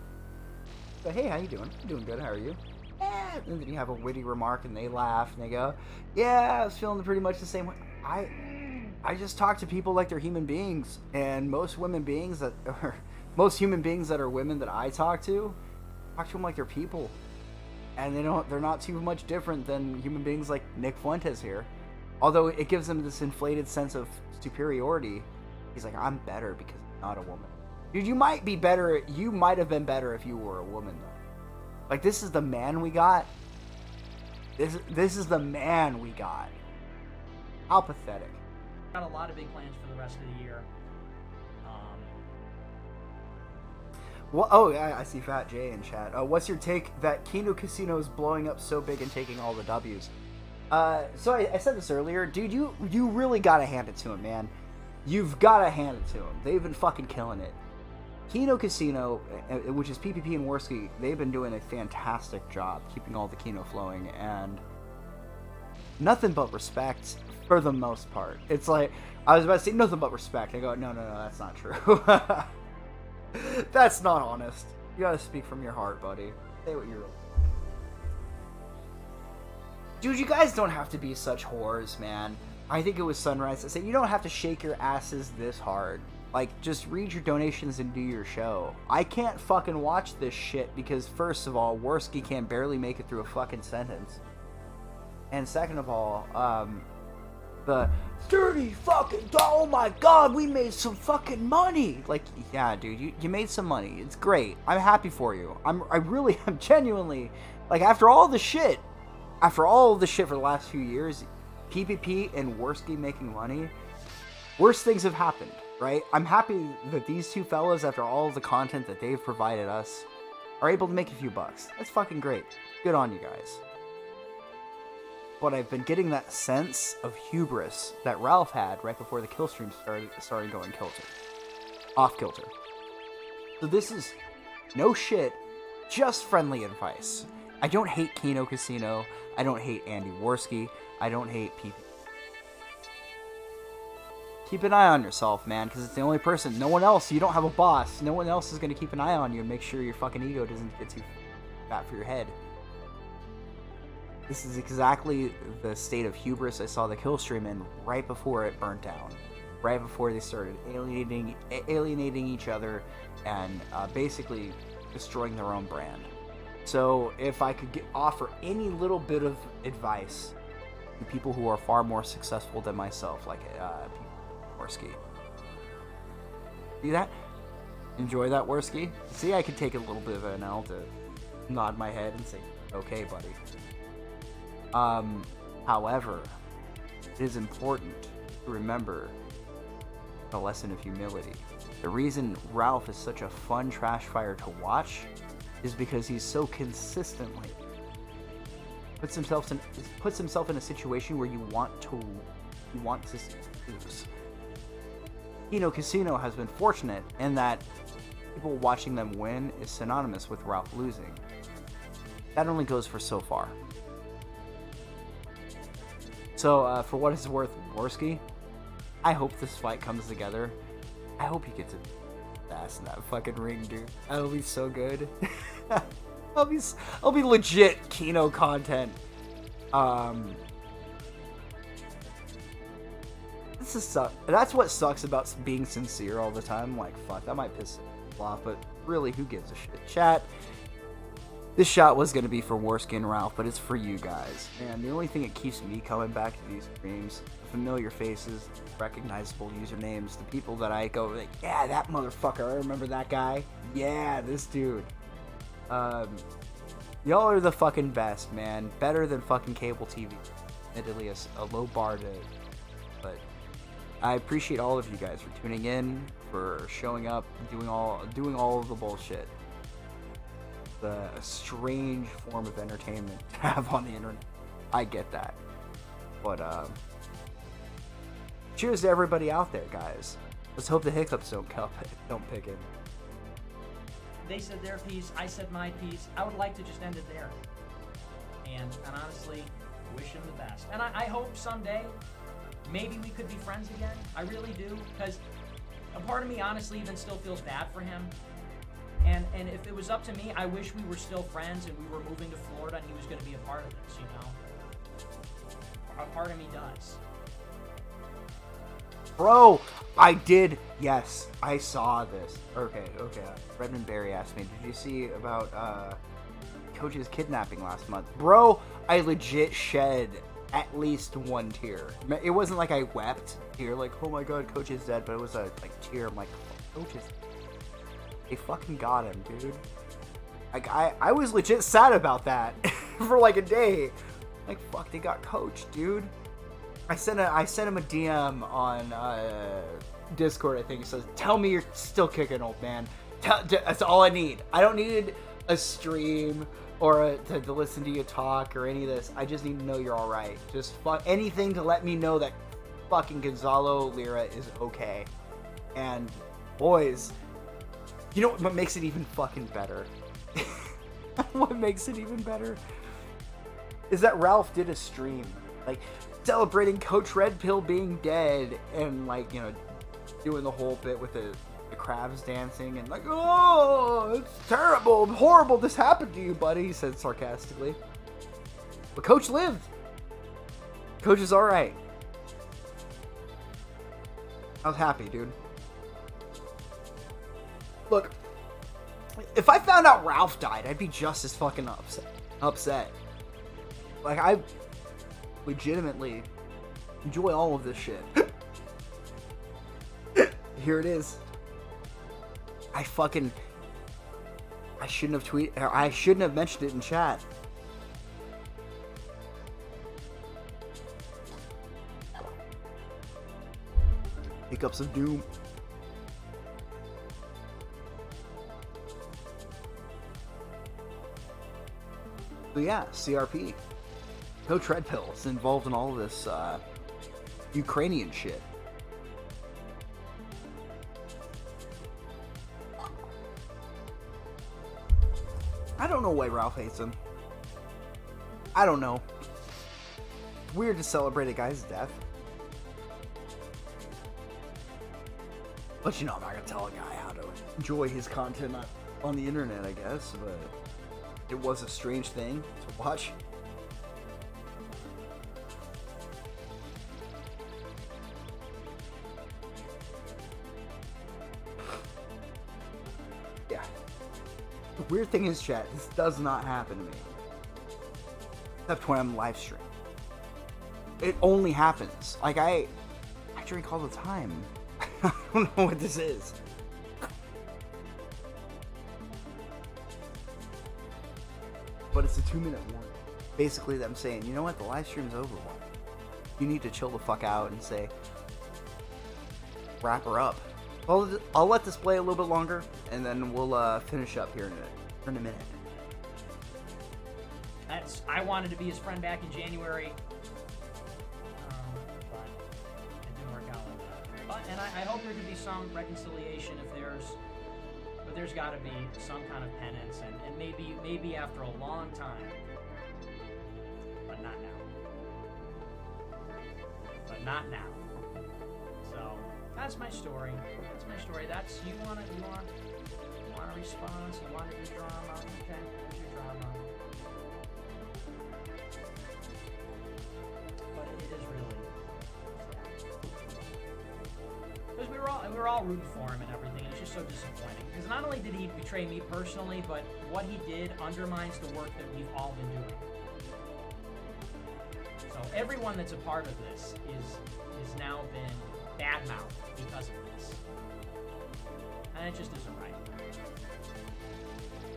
say, hey, how you doing? I'm doing good. How are you? And then you have a witty remark and they laugh and they go, yeah, I was feeling pretty much the same way. I just talk to people like they're human beings, and most human beings that are women that I talk to them like they're people, and they're not too much different than human beings like Nick Fuentes here. Although it gives them this inflated sense of superiority. He's like, I'm better because I'm not a woman. Dude, you might be better. You might have been better if you were a woman, though. Like, this is the man we got. This is the man we got. How pathetic. Got a lot of big plans for the rest of the year. Well, oh, yeah, I see Fat J in chat. What's your take that Kino Casino is blowing up so big and taking all the W's? So I said this earlier. Dude, you really gotta hand it to him, man. You've gotta hand it to him. They've been fucking killing it. Kino Casino, which is PPP and Worski, they've been doing a fantastic job keeping all the Kino flowing, and nothing but respect for the most part. It's like, I was about to say nothing but respect. I go, no, that's not true. That's not honest. You gotta speak from your heart, buddy. Say what you're... Dude, you guys don't have to be such whores, man. I think it was Sunrise that said, you don't have to shake your asses this hard. Like, just read your donations and do your show. I can't fucking watch this shit because, first of all, Worski can barely make it through a fucking sentence. And second of all, the 30 fucking, oh my god, we made some fucking money. Like, yeah, dude, you made some money. It's great. I'm happy for you. I'm genuinely, like, after all the shit for the last few years, PPP and Worski making money, worse things have happened. Right? I'm happy that these two fellas, after all of the content that they've provided us, are able to make a few bucks. That's fucking great. Good on you guys. But I've been getting that sense of hubris that Ralph had right before the kill stream started going off kilter. So this is no shit, just friendly advice. I don't hate Kino Casino. I don't hate Andy Worski. I don't hate people. Keep an eye on yourself, man, because it's the only person. No one else. You don't have a boss. No one else is going to keep an eye on you and make sure your fucking ego doesn't get too fat for your head. This is exactly the state of hubris I saw the kill stream in right before it burnt down. Right before they started alienating each other and basically destroying their own brand. So if I could offer any little bit of advice to people who are far more successful than myself, like Worski. See that? Enjoy that, Worski? See, I could take a little bit of an L to nod my head and say, okay, buddy. However, it is important to remember a lesson of humility. The reason Ralph is such a fun trash fire to watch is because he's so consistently puts himself in a situation where you want to lose. Kino Casino has been fortunate in that people watching them win is synonymous with Ralph losing. That only goes for so far. So, for what it's worth, Worski, I hope this fight comes together. I hope you get to ass in that fucking ring, dude. That'll be so good. I'll be legit Kino content. That's what sucks about being sincere all the time. Like, fuck, that might piss people off, but really, who gives a shit? Chat, this shot was going to be for Worski and Ralph, but it's for you guys. And the only thing that keeps me coming back to these streams, familiar faces, recognizable usernames, the people that I go, like, yeah, that motherfucker, I remember that guy. Yeah, this dude. Y'all are the fucking best, man. Better than fucking cable TV. Admittedly, a low bar to, but I appreciate all of you guys for tuning in, for showing up, doing all of the bullshit. The strange form of entertainment to have on the internet. I get that. But cheers to everybody out there, guys. Let's hope the hiccups don't pick in. They said their piece, I said my piece. I would like to just end it there. And honestly, wish him the best. And I hope someday maybe we could be friends again. I really do, because A part of me honestly even still feels bad for him. And if it was up to me, I wish we were still friends and we were moving to Florida and he was going to be a part of this, you know? A part of me does. Bro, I did. Yes, I saw this. Okay. Redmond Barry asked me, did you see about Coach's kidnapping last month? Bro, I legit shed at least one tear. It wasn't like I wept here, like, oh my god, Coach is dead, but it was a tear. I'm like, Coach is... They fucking got him, dude. Like, I was legit sad about that for like a day. Like, fuck, they got Coach, dude. I sent him a DM on Discord, I think. It says, tell me you're still kicking, old man. That's all I need. I don't need a stream or to listen to you talk or any of this. I just need to know you're alright. Just anything to let me know that fucking Gonzalo Lira is okay. And, boys, you know what makes it even fucking better? What makes it even better is that Ralph did a stream, like, celebrating Coach Red Pill being dead and, like, you know, doing the whole bit with the crabs dancing and like, oh, it's terrible, horrible this happened to you, buddy, he said sarcastically. But Coach lived. Coach is alright. I was happy, dude. Look, if I found out Ralph died, I'd be just as fucking upset. Like, I legitimately enjoy all of this shit. Here it is. I shouldn't have mentioned it in chat. Hiccups of doom. So yeah, CRP. Coach Red Pill is involved in all of this Ukrainian shit. I don't know why Ralph hates him. I don't know. It's weird to celebrate a guy's death. But you know, I'm not gonna tell a guy how to enjoy his content on the internet, I guess, but it was a strange thing to watch. Yeah. The weird thing is, chat, this does not happen to me. Except when I'm live streaming. It only happens. Like, I drink all the time. I don't know what this is. But it's a 2-minute warning. Basically, them saying, you know what, the live stream's over. You need to chill the fuck out and say, wrap her up. I'll let this play a little bit longer, and then we'll finish up here in a minute. I wanted to be his friend back in January, but it didn't work out like that. But, and I hope there could be some reconciliation but there's got to be some kind of penance, and maybe after a long time, but not now. So that's my story. That's you want a response? You want to do drama? Okay, there's your drama. But it is really sad. Because we were all rooting for him and everything, and it's just so disappointing. Because not only did he betray me personally, but what he did undermines the work that we've all been doing. So everyone that's a part of this is now been badmouthed because of this. And it just isn't right.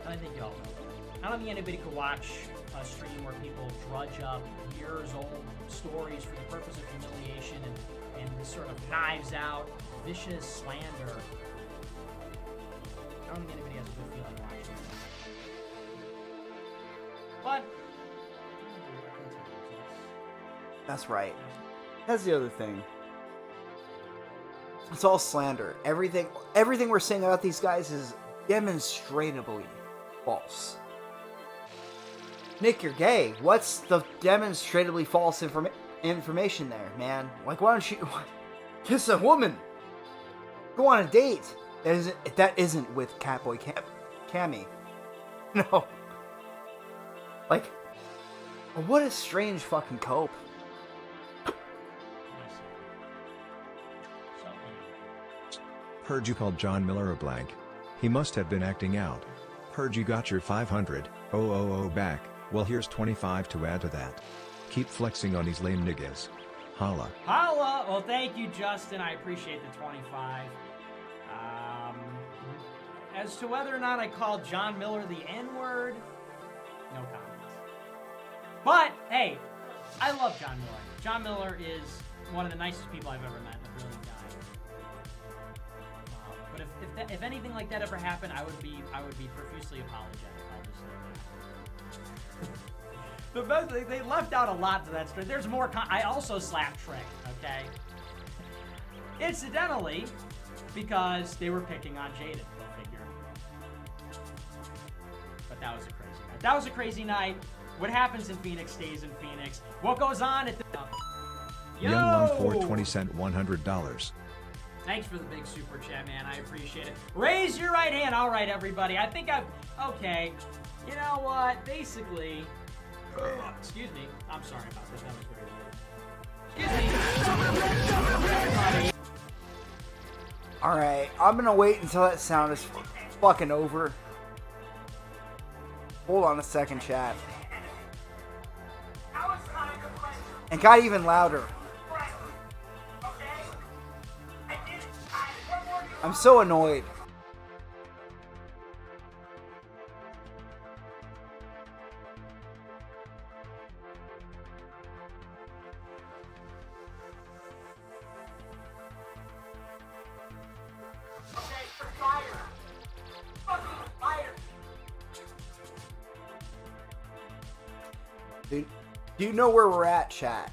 I think y'all know that. I don't think anybody could watch a stream where people drudge up years-old stories for the purpose of humiliation and this sort of knives out, vicious slander. I don't think anybody has a good feeling watching this. But That's right. That's the other thing. It's all slander. Everything we're saying about these guys is demonstrably false. Nick, you're gay. What's the demonstrably false information there, man? Like, why don't you kiss a woman? Go on a date. That isn't with Catboy Cammy. No. Like, what a strange fucking cope. Heard you called John Miller a blank. He must have been acting out. Heard you got your 500 back. Well, here's 25 to add to that. Keep flexing on these lame niggas. Holla. Holla! Well, thank you, Justin. I appreciate the 25. As to whether or not I called John Miller the N-word, no comments. But, hey, I love John Miller. John Miller is one of the nicest people I've ever met. A brilliant guy. But if anything like that ever happened, I would be profusely apologetic. I'll just say that. The best, they left out a lot to that story. There's more. I also slapped Trey. Okay. Incidentally, because they were picking on Jaden. Go figure. But that was a crazy night. That was a crazy night. What happens in Phoenix stays in Phoenix. What goes on at the... Young 420 sent $100. Thanks for the big super chat, man. I appreciate it. Raise your right hand. All right, everybody. I think I've... Okay. You know what? Basically... excuse me. I'm sorry about this. That was very weird. Excuse me. Alright, I'm gonna wait until that sound is fucking over. Hold on a second, chat. It got even louder. I'm so annoyed. Do you know where we're at, chat?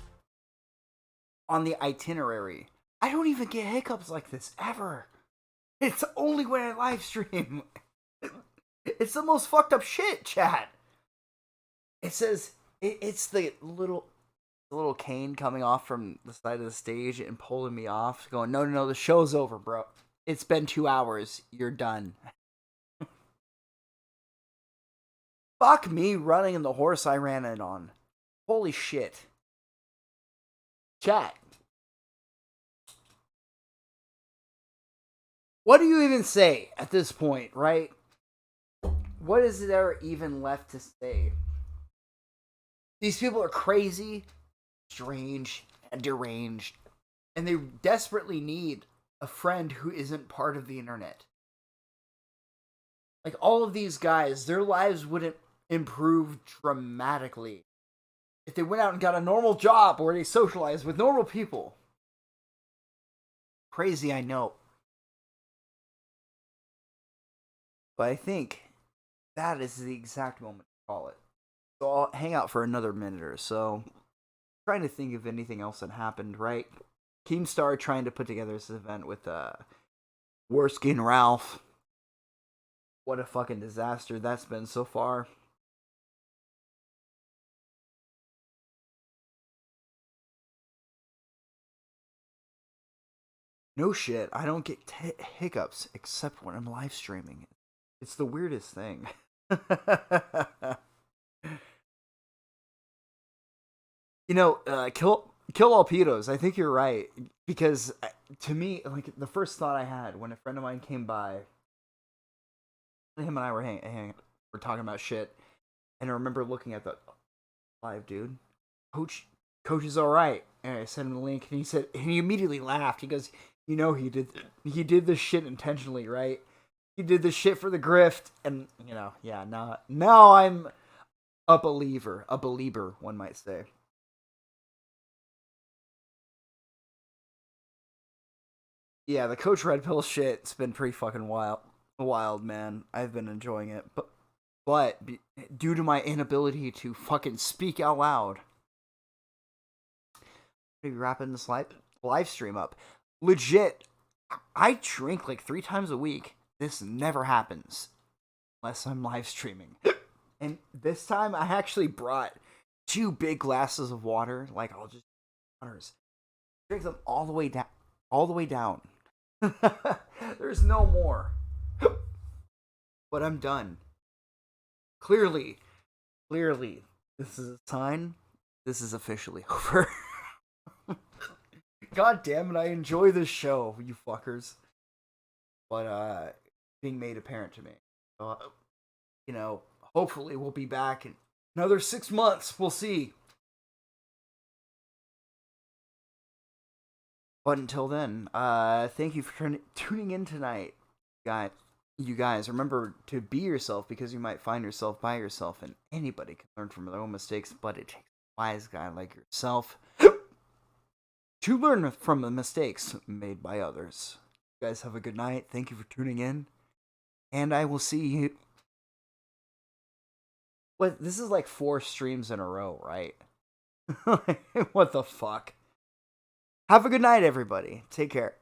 On the itinerary. I don't even get hiccups like this ever. It's only when I live stream. It's the most fucked up shit, chat. It says it's the little cane coming off from the side of the stage and pulling me off, going, no, the show's over, bro. It's been 2 hours. You're done. Fuck me running in the horse I ran it on. Holy shit. Chat. What do you even say at this point, right? What is there even left to say? These people are crazy, strange, and deranged, and they desperately need a friend who isn't part of the internet. Like, all of these guys, their lives wouldn't improve dramatically if they went out and got a normal job where they socialized with normal people. Crazy, I know. But I think that is the exact moment to call it. So I'll hang out for another minute or so. Trying to think of anything else that happened, right? Keemstar trying to put together this event with Worski and Ralph. What a fucking disaster that's been so far. No shit, I don't get hiccups except when I'm live streaming. It's the weirdest thing. You know, kill all pedos. I think you're right. Because to me, like, the first thought I had when a friend of mine came by, him and I were we're talking about shit, and I remember looking at the live dude. Coach is alright. And I sent him the link, and he immediately laughed. He goes, you know, he did this shit intentionally, right? He did this shit for the grift, and, you know, yeah, now I'm a believer, one might say. Yeah, the Coach Red Pill shit's been pretty fucking wild, man. I've been enjoying it, but due to my inability to fucking speak out loud, maybe wrapping this live stream up. Legit, I drink like 3 times a week. This never happens unless I'm live streaming. And this time I actually brought 2 big glasses of water. Like, I'll just waters. Drink them all the way down. There's no more. But I'm done. Clearly, this is a sign. This is officially over. God damn it, I enjoy this show, you fuckers. But, being made apparent to me. You know, hopefully we'll be back in another 6 months. We'll see. But until then, thank you for tuning in tonight, guys. You guys, remember to be yourself, because you might find yourself by yourself, and anybody can learn from their own mistakes, but it takes a wise guy like yourself to learn from the mistakes made by others. You guys have a good night. Thank you for tuning in, and I will see you. What? This is like 4 streams in a row, right? What the fuck? Have a good night, everybody. Take care.